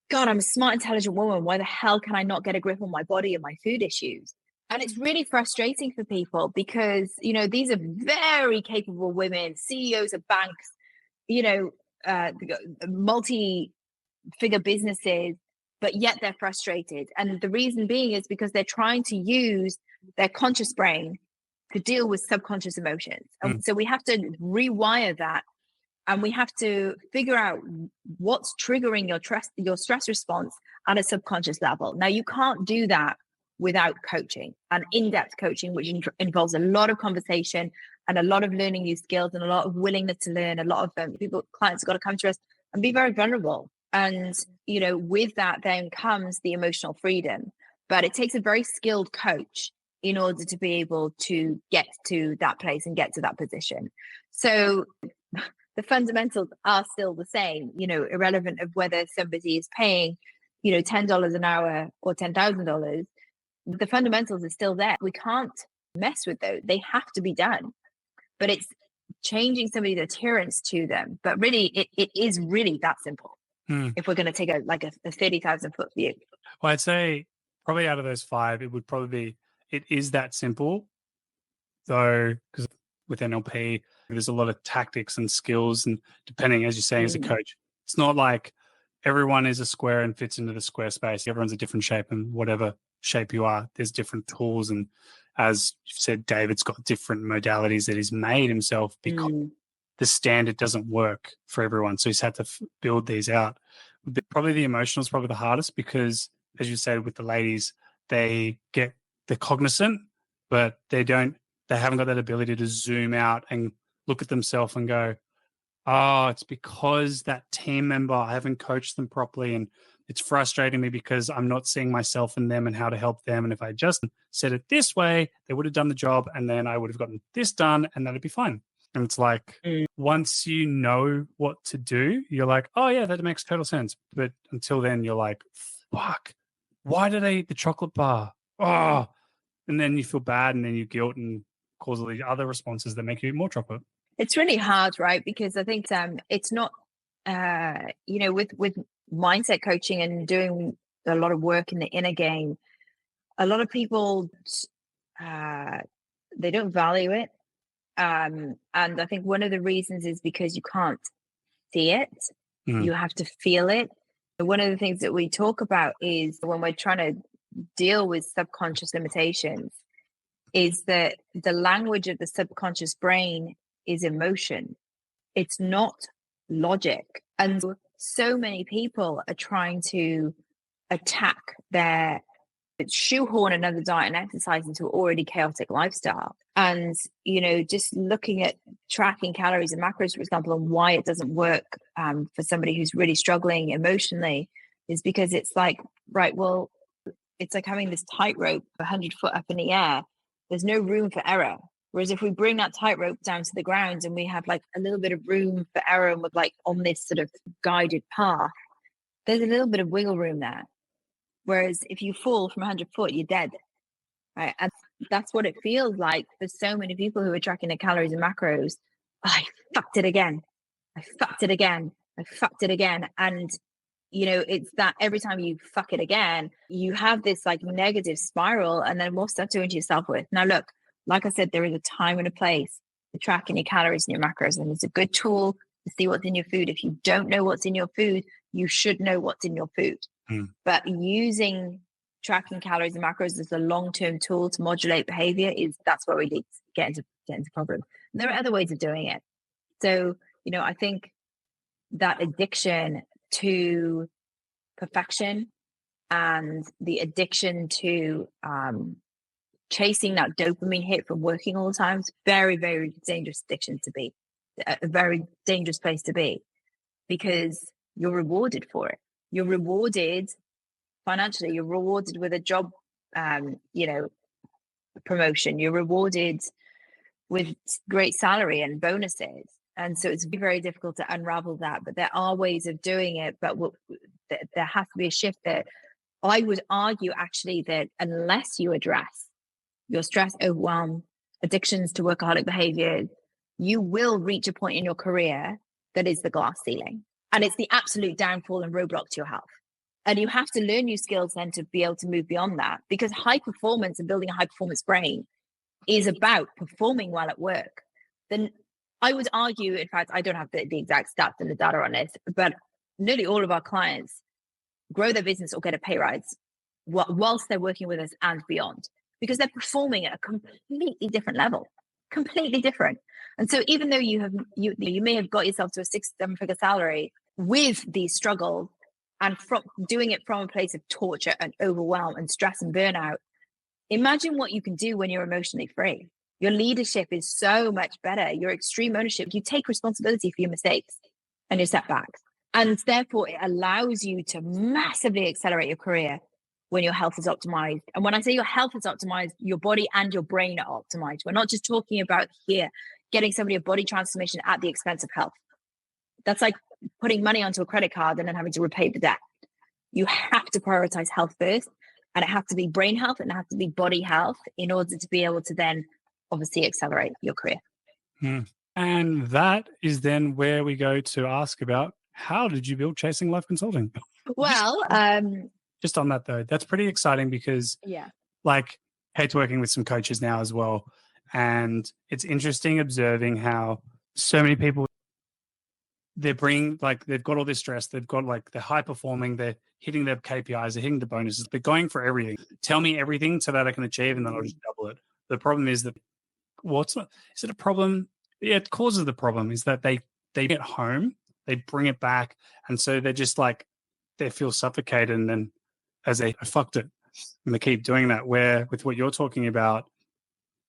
God, I'm a smart, intelligent woman. Why the hell can I not get a grip on my body and my food issues? And it's really frustrating for people because, these are very capable women, CEOs of banks, multi-figure businesses, but yet they're frustrated. And the reason being is because they're trying to use their conscious brain to deal with subconscious emotions. And so we have to rewire that, and we have to figure out what's triggering your stress response at a subconscious level. Now, you can't do that without coaching and in-depth coaching, which involves a lot of conversation and a lot of learning new skills and a lot of willingness to learn. A lot of clients have got to come to us and be very vulnerable And, with that then comes the emotional freedom. But it takes a very skilled coach in order to be able to get to that place and get to that position. So the fundamentals are still the same, irrelevant of whether somebody is paying, $10 an hour or $10,000. The fundamentals are still there. We can't mess with those. They have to be done. But it's changing somebody's adherence to them. But really, it is really that simple. If we're going to take a 30,000 foot view. Well, I'd say probably out of those 5, it would probably be, it is that simple, though, because with NLP, there's a lot of tactics and skills, and depending, as you're saying, as a coach, it's not like everyone is a square and fits into the square space. Everyone's a different shape, and whatever shape you are, there's different tools. And as you've said, David's got different modalities that he's made himself because the standard doesn't work for everyone. So he's had to build these out. Probably the emotional is probably the hardest because, as you said, with the ladies, they're cognizant, but they haven't got that ability to zoom out and look at themselves and go, oh, it's because that team member, I haven't coached them properly, and it's frustrating me because I'm not seeing myself in them and how to help them. And if I just said it this way, they would have done the job, and then I would have gotten this done, and that'd be fine. And it's like, once you know what to do, you're like, oh yeah, that makes total sense. But until then, you're like, fuck, why did I eat the chocolate bar? Oh, and then you feel bad, and then you guilt and cause all these other responses that make you eat more chocolate. It's really hard, right? Because I think it's not, with mindset coaching and doing a lot of work in the inner game, a lot of people, they don't value it. And I think one of the reasons is because you can't see it. You have to feel it. One of the things that we talk about is when we're trying to deal with subconscious limitations is that the language of the subconscious brain is emotion. It's not logic. And so many people are trying to attack shoehorn another diet and exercise into an already chaotic lifestyle. And, just looking at tracking calories and macros, for example, and why it doesn't work for somebody who's really struggling emotionally is because it's like, right, well, it's like having this tightrope 100 foot up in the air. There's no room for error. Whereas if we bring that tightrope down to the ground and we have like a little bit of room for error and we're like on this sort of guided path, there's a little bit of wiggle room there. Whereas if you fall from 100 foot, you're dead. Right? And that's what it feels like for so many people who are tracking their calories and macros. I fucked it again. I fucked it again. I fucked it again. And, it's that every time you fuck it again, you have this like negative spiral, and then what stuff doing to yourself with. Now, look, like I said, there is a time and a place for tracking your calories and your macros, and it's a good tool to see what's in your food. If you don't know what's in your food, you should know what's in your food. But using tracking calories and macros as a long-term tool to modulate behavior that's where we get into problems. And there are other ways of doing it. So, I think that addiction to perfection and the addiction to chasing that dopamine hit from working all the time is very, very dangerous addiction to be, a very dangerous place to be, because you're rewarded for it. You're rewarded financially. You're rewarded with a job, promotion. You're rewarded with great salary and bonuses. And so it's very difficult to unravel that. But there are ways of doing it. But there has to be a shift there. I would argue actually that unless you address your stress, overwhelm, addictions to workaholic behaviors, you will reach a point in your career that is the glass ceiling. And it's the absolute downfall and roadblock to your health. And you have to learn new skills then to be able to move beyond that, because high performance and building a high performance brain is about performing well at work. Then I would argue, in fact, I don't have the exact stats and the data on this, but nearly all of our clients grow their business or get a pay rise whilst they're working with us and beyond, because they're performing at a completely different level, completely different. And so even though you may have got yourself to a 6-7 figure salary with these struggles and from doing it from a place of torture and overwhelm and stress and burnout, imagine what you can do when you're emotionally free. Your leadership is so much better. Your extreme ownership, you take responsibility for your mistakes and your setbacks. And therefore, it allows you to massively accelerate your career when your health is optimized. And when I say your health is optimized, your body and your brain are optimized. We're not just talking about here getting somebody a body transformation at the expense of health. That's like putting money onto a credit card and then having to repay the debt. You have to prioritize health first, and it has to be brain health and it has to be body health in order to be able to then obviously accelerate your career. And that is then where we go to ask about, how did you build Chasing Life Consulting? Well, just on that though, that's pretty exciting because like Kate's working with some coaches now as well. And it's interesting observing how so many people, they've got all this stress. They've got they're high performing. They're hitting their KPIs. They're hitting the bonuses. They're going for everything. Tell me everything so that I can achieve, and then I'll just double it. The problem is that is it a problem? Yeah, it causes the problem is that they get home, they bring it back, and so they're just they feel suffocated, and then as I fucked it, and they keep doing that. Where with what you're talking about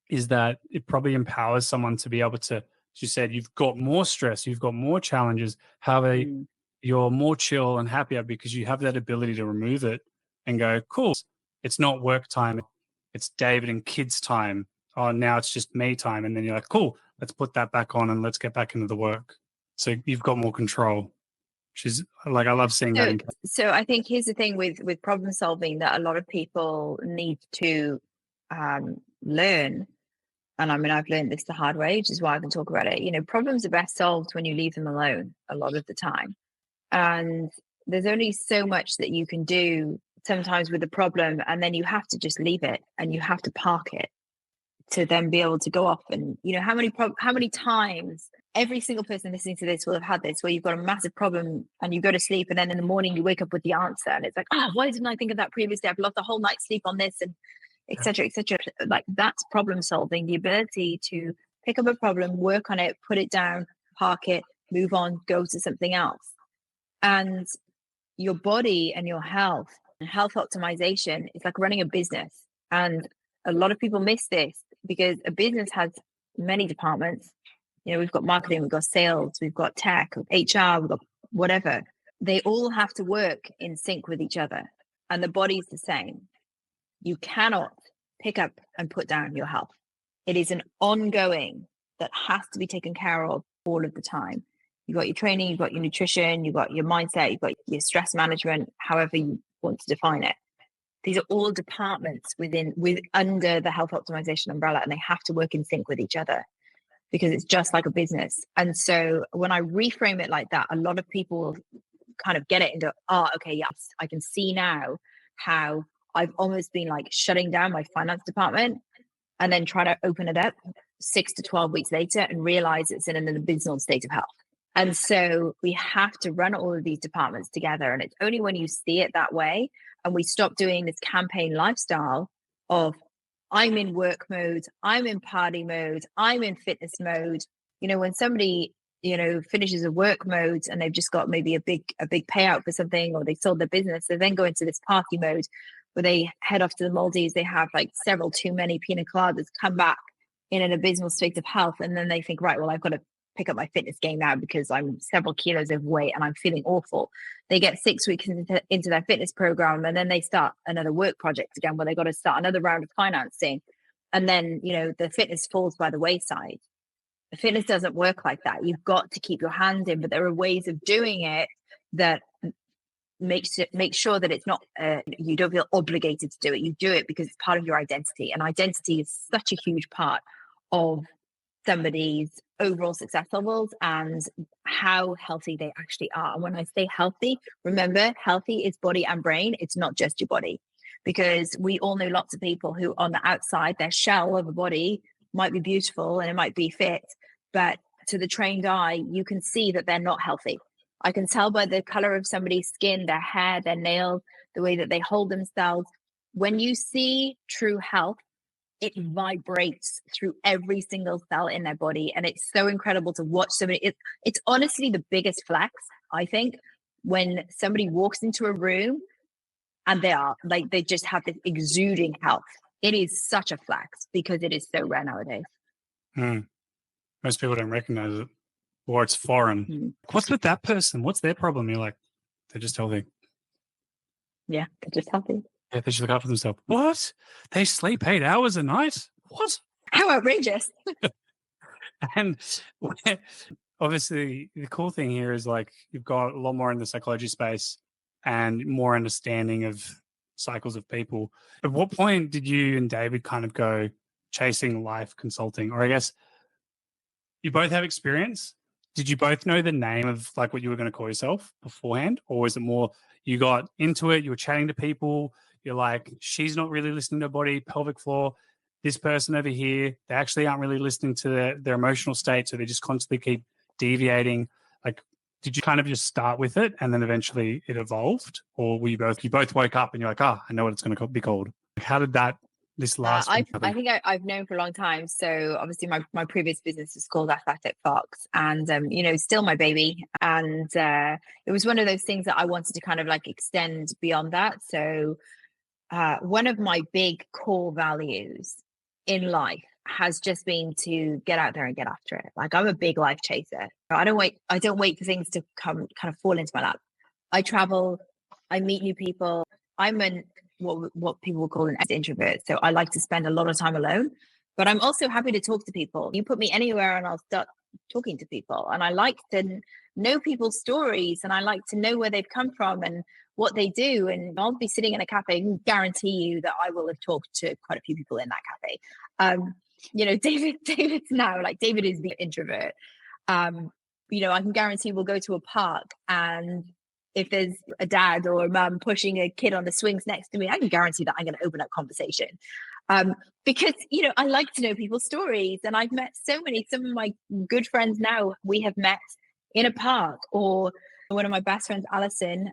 is that it probably empowers someone to be able to, as you said, you've got more stress, you've got more challenges. However, you're more chill and happier because you have that ability to remove it and go, cool, it's not work time, it's David and kids time. Oh, now it's just me time. And then you're like, cool, let's put that back on and let's get back into the work. So you've got more control, which is I love seeing that. So I think here's the thing with problem solving that a lot of people need to learn. And I mean, I've learned this the hard way, which is why I can talk about it. Problems are best solved when you leave them alone a lot of the time. And there's only so much that you can do sometimes with a problem, and then you have to just leave it and you have to park it to then be able to go off. And how many times every single person listening to this will have had this, where you've got a massive problem and you go to sleep, and then in the morning you wake up with the answer, and it's like, why didn't I think of that previously? I've lost a whole night's sleep on this, and etc. Like, that's problem solving, the ability to pick up a problem, work on it, put it down, park it, move on, go to something else. And your body and your health optimization is like running a business. And a lot of people miss this because a business has many departments. We've got marketing, we've got sales, we've got tech, HR, we've got whatever. They all have to work in sync with each other. And the body's the same. You cannot pick up and put down your health. It is an ongoing that has to be taken care of all of the time. You've got your training, you've got your nutrition, you've got your mindset, you've got your stress management, however you want to define it. These are all departments under the health optimization umbrella, and they have to work in sync with each other because it's just like a business. And so when I reframe it like that, a lot of people kind of get it into, okay, yes, I can see now how I've almost been shutting down my finance department and then try to open it up 6 to 12 weeks later and realize it's in an abysmal state of health. And so we have to run all of these departments together. And it's only when you see it that way and we stop doing this campaign lifestyle of I'm in work mode, I'm in party mode, I'm in fitness mode. When somebody, finishes a work mode and they've just got maybe a big payout for something, or they sold their business, they then go into this party mode where they head off to the Maldives, they have several too many pina coladas, come back in an abysmal state of health. And then they think, right, well, I've got to pick up my fitness game now because I'm several kilos overweight and I'm feeling awful. They get 6 weeks into their fitness program, and then they start another work project again where they got to start another round of financing. And then, the fitness falls by the wayside. The fitness doesn't work like that. You've got to keep your hand in, but there are ways of doing it that make sure that it's not, you don't feel obligated to do it. You do it because it's part of your identity. And identity is such a huge part of somebody's overall success levels and how healthy they actually are. And when I say healthy, remember, healthy is body and brain. It's not just your body, because we all know lots of people who on the outside, their shell of a body might be beautiful and it might be fit, but to the trained eye, you can see that they're not healthy. I can tell by the color of somebody's skin, their hair, their nails, the way that they hold themselves. When you see true health, it vibrates through every single cell in their body. And it's so incredible to watch somebody. It's honestly the biggest flex, I think, when somebody walks into a room and they just have this exuding health. It is such a flex because it is so rare nowadays. Most people don't recognize it. or it's foreign. Mm. What's with that person? What's their problem? You're like, they're just healthy. Yeah, they're just healthy. Yeah, they should look after themselves. What? They sleep 8 hours a night? What? How outrageous. And obviously, the cool thing here is like you've got a lot more in the psychology space and more understanding of cycles of people. At what point did you and David kind of go chasing life consulting? Or I guess you both have experience. Did you both know the name of like what you were going to call yourself beforehand? Or was it more you got into it, you were chatting to people, you're like, she's not really listening to her body, pelvic floor. This person over here, they actually aren't really listening to their emotional state. So they just constantly keep deviating. Like, did you kind of just start with it and then eventually it evolved? Or were you both woke up and you're like, I know what it's going to be called. How did this last I think I've known for a long time. So obviously my previous business was called Athletic Fox, and still my baby. And it was one of those things that I wanted to kind of like extend beyond that. So one of my big core values in life has just been to get out there and get after it. Like, I'm a big life chaser. I don't wait for things to come kind of fall into my lap. I travel, I meet new people. I'm what people will call an introvert. So I like to spend a lot of time alone, but I'm also happy to talk to people. You put me anywhere and I'll start talking to people. And I like to know people's stories, and I like to know where they've come from and what they do. And I'll be sitting in a cafe and guarantee you that I will have talked to quite a few people in that cafe. David's now, like, David is the introvert. I can guarantee we'll go to a park, and if there's a dad or a mum pushing a kid on the swings next to me, I can guarantee that I'm going to open up conversation. Because, I like to know people's stories. And I've met some of my good friends now, we have met in a park. Or one of my best friends, Alison,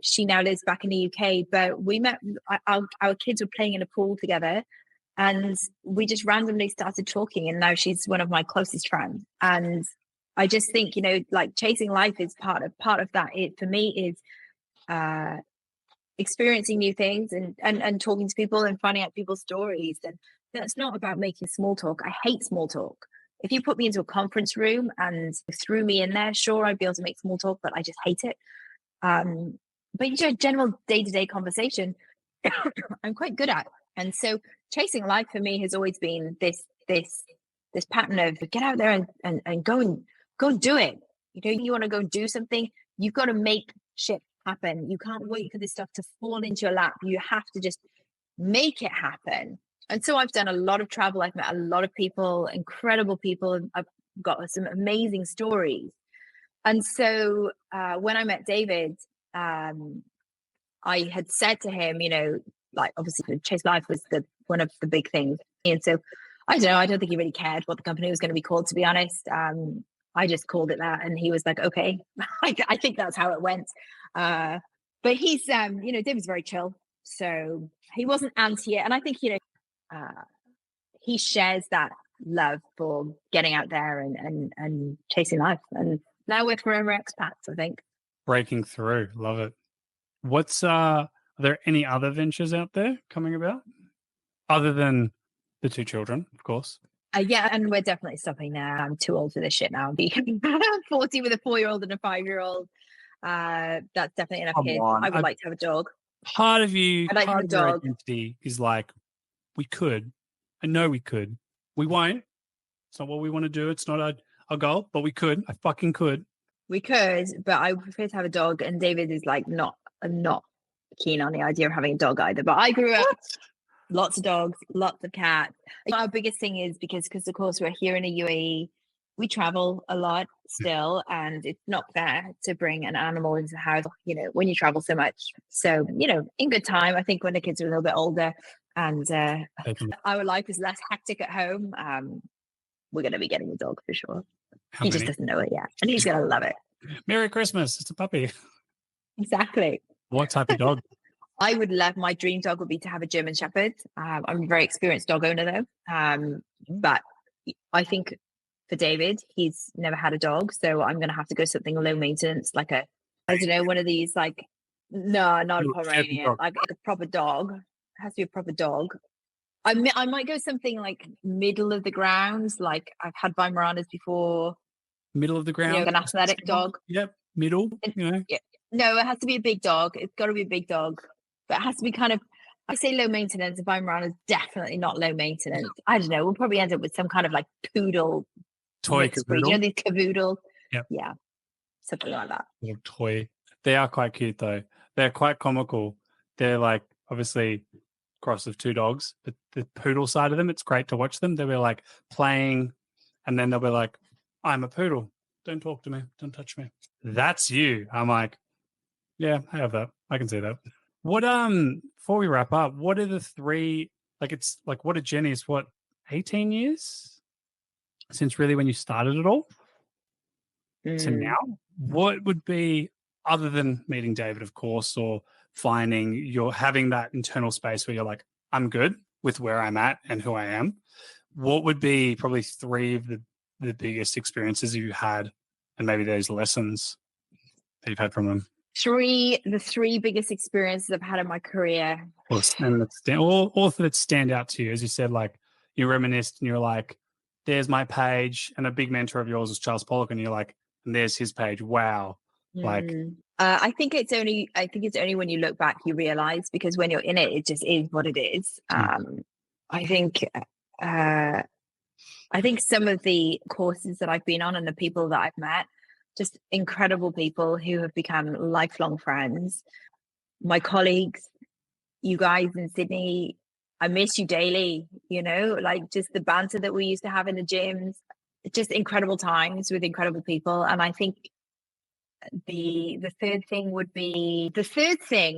she now lives back in the UK, but we met, our kids were playing in a pool together, and we just randomly started talking. And now she's one of my closest friends. And I just think, like, chasing life is part of that. It, for me, is experiencing new things and talking to people and finding out people's stories. And that's not about making small talk. I hate small talk. If you put me into a conference room and threw me in there, sure, I'd be able to make small talk, but I just hate it. But general day-to-day conversation, I'm quite good at. And so chasing life for me has always been this pattern of get out there and go and do it. You want to go and do something, you've got to make shit happen. You can't wait for this stuff to fall into your lap. You have to just make it happen. And so I've done a lot of travel. I've met a lot of people, incredible people. I've got some amazing stories. And so when I met David, I had said to him, like, obviously Chase Life was one of the big things. And so I don't know, I don't think he really cared what the company was going to be called, to be honest. I just called it that, and he was like, okay. I think that's how it went. But he's, David's very chill, so he wasn't anti it. And I think, he shares that love for getting out there and chasing life. And now we're forever expats, I think. Breaking through. Love it. Are there any other ventures out there coming about other than the 2 children, of course? Yeah, and we're definitely stopping there. I'm too old for this shit now. I'm 40 with a 4-year-old and a 5-year-old. That's definitely enough kids. I would like to have a dog. Part of you, I'd like to have a dog. Identity is like, we could. I know we could. We won't. It's not what we want to do. It's not our goal, but we could. I fucking could. We could, but I prefer to have a dog. And David is like not keen on the idea of having a dog either. But I grew up lots of dogs, lots of cats. Our biggest thing is because of course we're here in the UAE, we travel a lot still, and it's not fair to bring an animal into the house, when you travel so much. So, in good time, I think when the kids are a little bit older and our life is less hectic at home, we're going to be getting a dog for sure. He just doesn't know it yet, and he's going to love it. Merry Christmas. It's a puppy. Exactly. What type of dog? I would love, my dream dog would be to have a German Shepherd. I'm a very experienced dog owner though. But I think for David, he's never had a dog. So I'm going to have to go something low maintenance, like one of these, like, no, not a Pomeranian, like a proper dog. It has to be a proper dog. I might go something like middle of the grounds. Like, I've had Weimaranas before. middle of the ground. An athletic dog. Yep, middle. Yeah. No, it has to be a big dog. It's got to be a big dog, but it has to be kind of. I say low maintenance. If I'm around, it's definitely not low maintenance. I don't know. We'll probably end up with some kind of like poodle Toy cavoodle. These cavoodle. Yep. Yeah, something like that. Little toy. They are quite cute though. They're quite comical. They're like obviously cross of two dogs, but the poodle side of them, it's great to watch them. They'll be like playing, and then they'll be like, "I'm a poodle. Don't talk to me. Don't touch me." That's you. I'm like, yeah, I have that. I can see that. What before we wrap up, what are the three, like it's like what a journey is, 18 years since really when you started it all to now? What would be, other than meeting David, of course, or finding you're having that internal space where you're like, I'm good with where I'm at and who I am, what would be probably three of the biggest experiences you had, and maybe those lessons that you've had from them? The three biggest experiences I've had in my career. Or that stand out to you, as you said, like you reminisced and you're like, there's my page, and a big mentor of yours is Charles Pollock, and you're like, and there's his page. Wow. Like, I think it's only when you look back you realize, because when you're in it, it just is what it is. I think some of the courses that I've been on and the people that I've met, just incredible people who have become lifelong friends. My colleagues, you guys in Sydney, I miss you daily, like just the banter that we used to have in the gyms, just incredible times with incredible people. And I think the third thing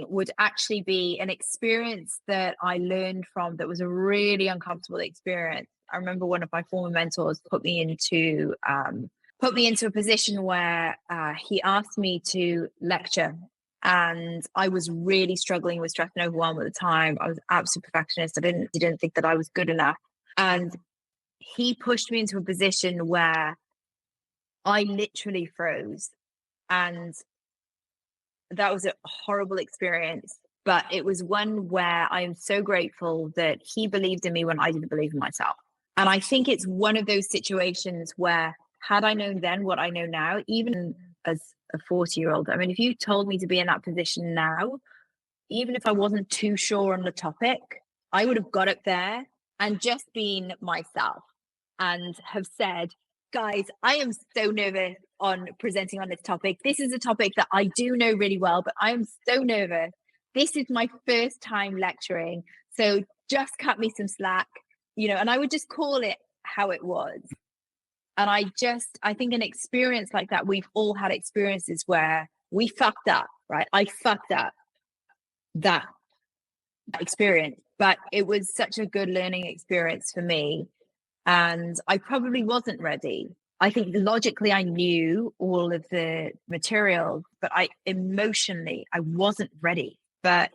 would actually be an experience that I learned from, that was a really uncomfortable experience. I remember one of my former mentors put me into a position where he asked me to lecture, and I was really struggling with stress and overwhelm at the time. I was an absolute perfectionist. I didn't think that I was good enough, and he pushed me into a position where I literally froze. And that was a horrible experience, but it was one where I am so grateful that he believed in me when I didn't believe in myself. And I think it's one of those situations where, had I known then what I know now, even as a 40-year-old, I mean, if you told me to be in that position now, even if I wasn't too sure on the topic, I would have got up there and just been myself and have said, guys, I am so nervous on presenting on this topic. This is a topic that I do know really well, but I am so nervous. This is my first time lecturing. So just cut me some slack, and I would just call it how it was. And I think an experience like that, we've all had experiences where we fucked up, right? I fucked up that experience, but it was such a good learning experience for me. And I probably wasn't ready. I think logically I knew all of the material, but emotionally I wasn't ready. But,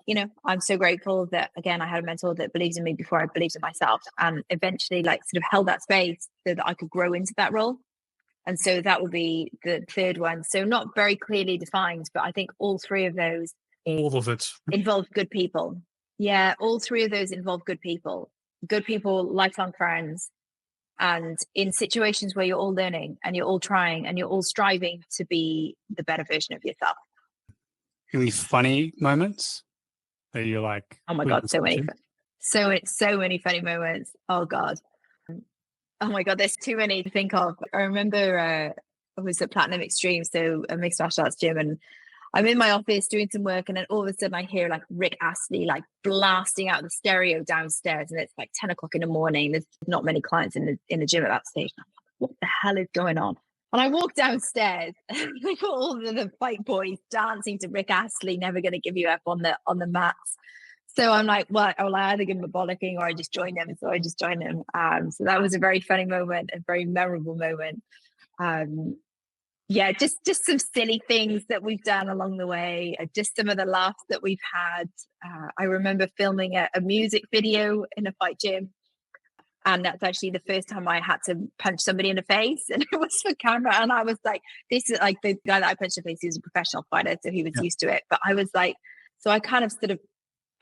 I'm so grateful that, again, I had a mentor that believes in me before I believed in myself, and eventually sort of held that space so that I could grow into that role. And so that would be the third one. So not very clearly defined, but I think all three of those. All of it. Involved good people. Yeah, all three of those involve good people, lifelong friends. And in situations where you're all learning and you're all trying and you're all striving to be the better version of yourself. Any funny moments that you're like, oh my God, so many funny moments. Oh God. Oh my God, there's too many to think of. I remember I was at Platinum Extreme, so a mixed martial arts gym, and I'm in my office doing some work, and then all of a sudden I hear like Rick Astley like blasting out the stereo downstairs, and it's like 10 o'clock in the morning. There's not many clients in the gym at that stage. I'm like, what the hell is going on? And I walk downstairs, and I've got all the fight boys dancing to Rick Astley, Never Gonna Give You Up on the mats. So I'm like, well, I will either give him a bollocking or I just join them. So I just joined them. So that was a very funny moment, a very memorable moment. Yeah, just some silly things that we've done along the way, just some of the laughs that we've had. I remember filming a music video in a fight gym, and that's actually the first time I had to punch somebody in the face, and it was for camera. And I was like, this is like the guy that I punched in the face, he was a professional fighter, so he was used to it. But I was like, so I kind of sort of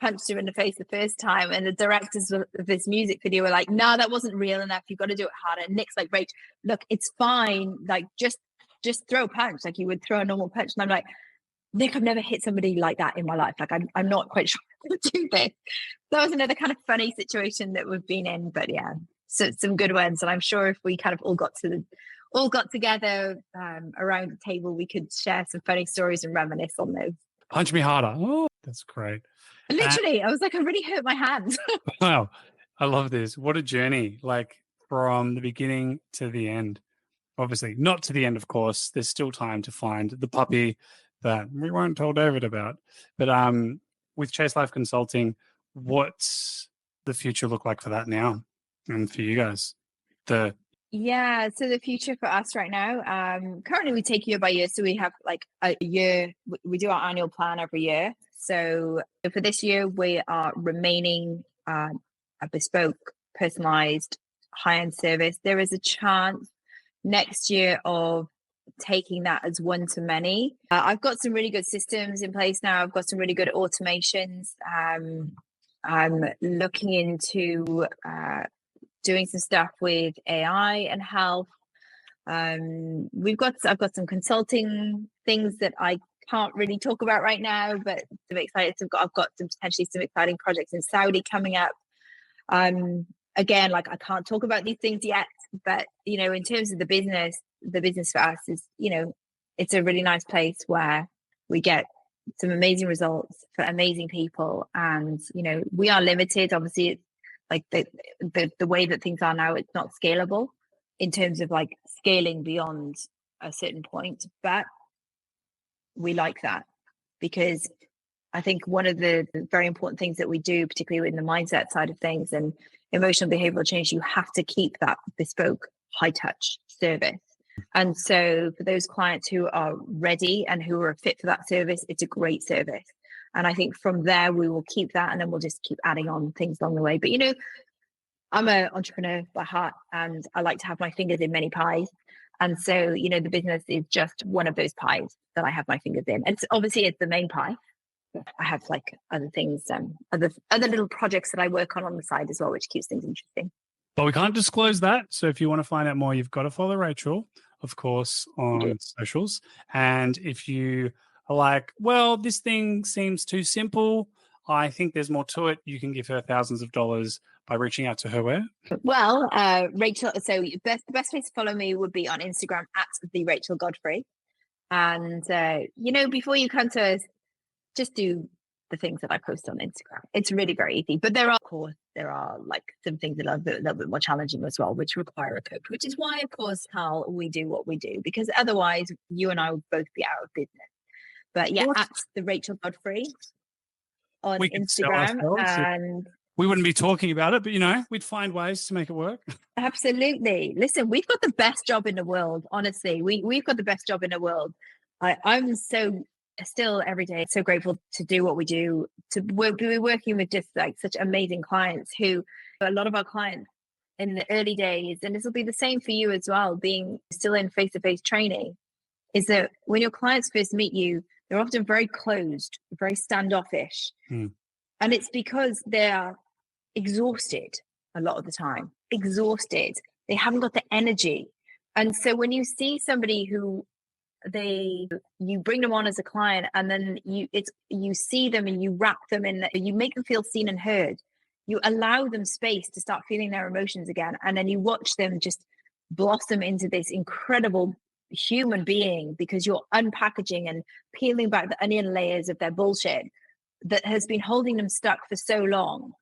punched him in the face the first time, and the directors of this music video were like, no, that wasn't real enough, you've got to do it harder. And Nick's like, Rach, look, it's fine, like just just throw a punch like you would throw a normal punch. And I'm like, Nick, I've never hit somebody like that in my life. Like I'm not quite sure how to do this. That was another kind of funny situation that we've been in, but yeah, so some good ones. And I'm sure if we kind of all got together around the table, we could share some funny stories and reminisce on those. Punch me harder. Oh, that's great. Literally, I was like, I really hurt my hand. Wow. I love this. What a journey, like from the beginning to the end. Obviously, not to the end, of course. There's still time to find the puppy that we won't tell David about. But with Chase Life Consulting, what's the future look like for that now and for you guys? Yeah, so the future for us right now, currently we take year by year. So we have like a year, we do our annual plan every year. So for this year, we are remaining a bespoke, personalized, high-end service. There is a chance next year of taking that as one-to-many. I've got some really good systems in place now. I've got some really good automations. I'm looking into doing some stuff with AI and health. I've got some consulting things that I can't really talk about right now, but I'm excited. I've got some potentially some exciting projects in Saudi coming up. Again, like I can't talk about these things yet, but in terms of the business for us is, it's a really nice place where we get some amazing results for amazing people. And, we are limited. Obviously, it's like the way that things are now, it's not scalable in terms of like scaling beyond a certain point, but we like that because I think one of the very important things that we do, particularly in the mindset side of things and emotional behavioral change, you have to keep that bespoke high touch service. And so for those clients who are ready and who are fit for that service, it's a great service. And I think from there, we will keep that and then we'll just keep adding on things along the way. But, I'm an entrepreneur by heart and I like to have my fingers in many pies. And so, the business is just one of those pies that I have my fingers in. And it's the main pie. I have like other things, other little projects that I work on the side as well, which keeps things interesting. But we can't disclose that. So if you want to find out more, you've got to follow Rachel, of course, on socials. And if you are like, well, this thing seems too simple, I think there's more to it, you can give her thousands of dollars by reaching out to her where? Well, Rachel, so the best place to follow me would be on Instagram at the Rachel Godfrey. And, before you come to us, just do the things that I post on Instagram. It's really very easy. But there are like some things that are a little bit more challenging as well, which require a coach, which is why, of course, Karl, we do what we do, because otherwise you and I would both be out of business. But yeah, at the Rachel Godfrey on Instagram. And we wouldn't be talking about it, but we'd find ways to make it work. Absolutely. Listen, we've got the best job in the world. Honestly, we've got the best job in the world. I'm so still every day so grateful to do what we do, to be working with just like such amazing clients who a lot of our clients in the early days, and this will be the same for you as well, being still in face-to-face training, is that when your clients first meet you, they're often very closed, very standoffish. And it's because they're exhausted a lot of the time, exhausted. They haven't got the energy. And so when you see somebody who you bring them on as a client and then you see them and you wrap them in, you make them feel seen and heard, you allow them space to start feeling their emotions again. And then you watch them just blossom into this incredible human being because you're unpackaging and peeling back the onion layers of their bullshit that has been holding them stuck for so long.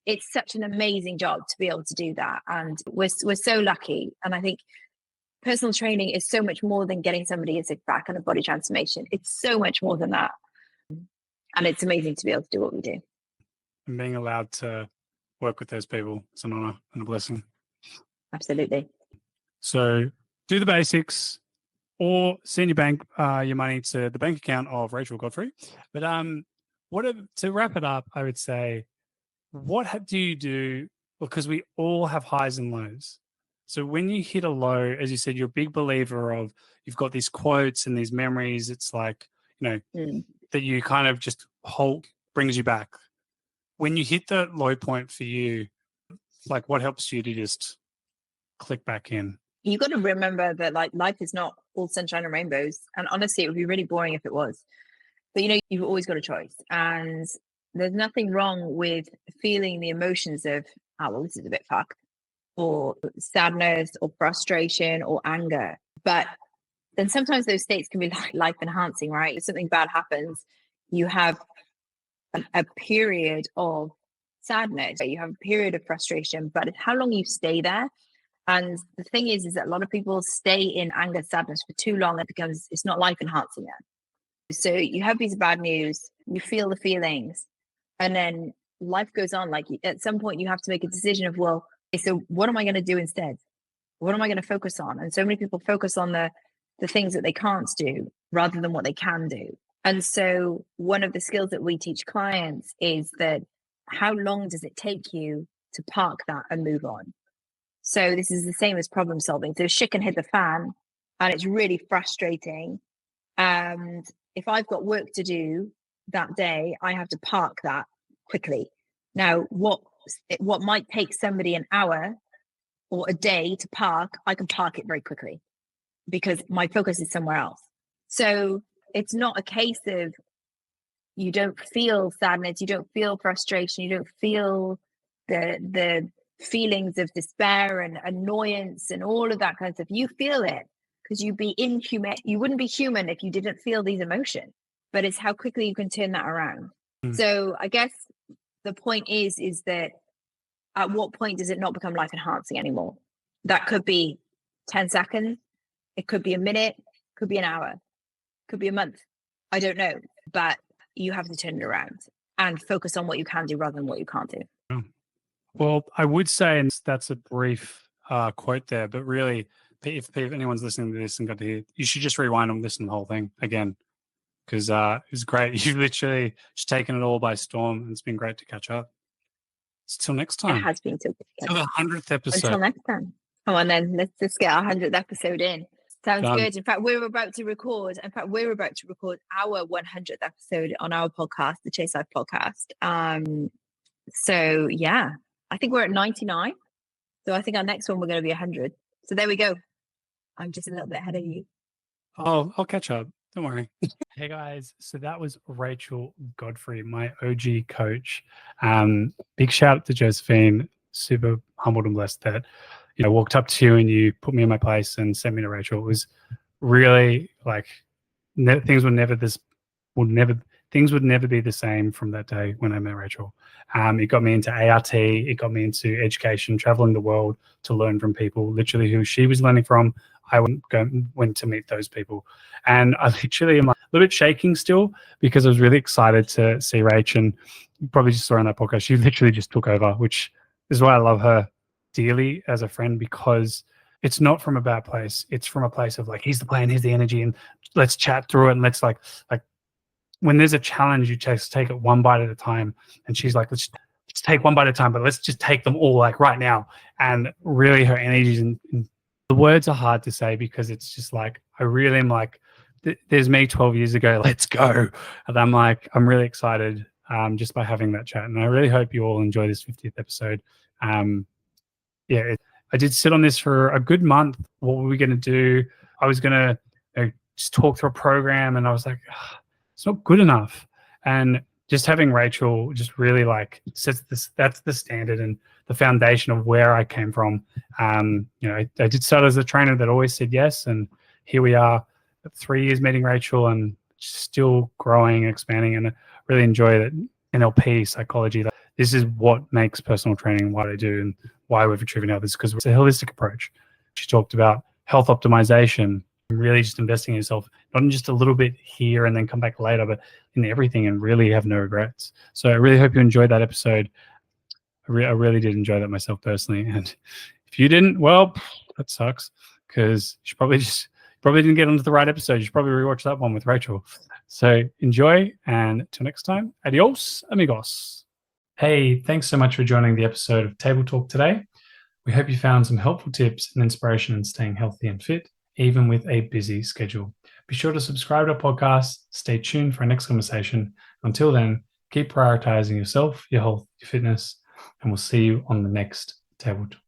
It's such an amazing job to be able to do that. And we're so lucky. And I think personal training is so much more than getting somebody a six pack and a body transformation. It's so much more than that. And it's amazing to be able to do what we do. And being allowed to work with those people is an honor and a blessing. Absolutely. So do the basics or send your money to the bank account of Rachel Godfrey. But to wrap it up, I would say, what do you do? Because we all have highs and lows. So when you hit a low, as you said, you're a big believer of, you've got these quotes and these memories. It's like, that you kind of just brings you back. When you hit the low point for you, like what helps you to just click back in? You got to remember that like life is not all sunshine and rainbows. And honestly, it would be really boring if it was. But you've always got a choice. And there's nothing wrong with feeling the emotions of, oh, well, this is a bit fucked, or sadness, or frustration, or anger. But then sometimes those states can be life enhancing, right? If something bad happens, you have a period of sadness, you have a period of frustration, but it's how long you stay there. And the thing is that a lot of people stay in anger, sadness for too long. It's not life enhancing then. So you have these bad news, you feel the feelings, and then life goes on. Like at some point you have to make a decision of, well, okay, so what am I going to do instead? What am I going to focus on? And so many people focus on the things that they can't do rather than what they can do. And so one of the skills that we teach clients is that how long does it take you to park that and move on? So this is the same as problem solving. So shit can hit the fan and it's really frustrating. And if I've got work to do that day, I have to park that quickly. Now, what might take somebody an hour or a day to park, I can park it very quickly because my focus is somewhere else. So it's not a case of you don't feel sadness, you don't feel frustration, you don't feel the feelings of despair and annoyance and all of that kind of stuff. You feel it because you'd be inhuman. You wouldn't be human if you didn't feel these emotions, but it's how quickly you can turn that around. So I guess the point is that at what point does it not become life enhancing anymore? That could be 10 seconds. It could be a minute, could be an hour, could be a month. I don't know, but you have to turn it around and focus on what you can do rather than what you can't do. Well, I would say, and that's a brief quote there, but really, if anyone's listening to this and got to hear, you should just rewind and listen to the whole thing again, because it's great. You've literally just taken it all by storm, and it's been great to catch up. Until next time. It has been so good. Till the 100th episode. Until next time. Come on then, let's just get our 100th episode in. Sounds Done. good. In fact, we're about to record our 100th episode on our podcast, the Chase Life podcast. So yeah, I think we're at 99. So I think our next one, we're going to be 100. So there we go. I'm just a little bit ahead of you. Oh, I'll catch up. Don't worry. Hey guys, so that was Rachel Godfrey, my OG coach. Big shout out to Josephine. Super humbled and blessed that I walked up to you and you put me in my place and sent me to Rachel. It was really like things would never be the same from that day when I met Rachel. It got me into ART. It got me into education, traveling the world to learn from people, literally who she was learning from. I went to meet those people. And I literally am a little bit shaking still because I was really excited to see Rach. And you probably just saw on that podcast, she literally just took over, which is why I love her dearly as a friend, because it's not from a bad place. It's from a place of like, here's the plan, here's the energy, and let's chat through it. And let's like when there's a challenge, you just take it one bite at a time. And she's like, let's take one bite at a time, but let's just take them all like right now. And really her energy and the words are hard to say because it's just like, I really am like, there's me 12 years ago, let's go. And I'm like, I'm really excited just by having that chat. And I really hope you all enjoy this 50th episode. I did sit on this for a good month. What were we going to do? I was going to just talk through a program, and I was like, it's not good enough. And just having Rachel just really like sets this, that's the standard and the foundation of where I came from. I did start as a trainer that always said yes. And here we are 3 years meeting Rachel and still growing and expanding. And I really enjoy that NLP psychology. This is what makes personal training what I do and why we're Vitruvian others, because it's a holistic approach. She talked about health optimization, really just investing in yourself, not in just a little bit here and then come back later, but in everything and really have no regrets. So I really hope you enjoyed that episode. I really did enjoy that myself personally. And if you didn't, well, that sucks, because you probably didn't get onto the right episode. You should probably rewatch that one with Rachel. So enjoy, and till next time, adios, amigos. Hey, thanks so much for joining the episode of Table Talk today. We hope you found some helpful tips and inspiration in staying healthy and fit, even with a busy schedule. Be sure to subscribe to our podcast. Stay tuned for our next conversation. Until then, keep prioritizing yourself, your health, your fitness, and we'll see you on the next Table Talk.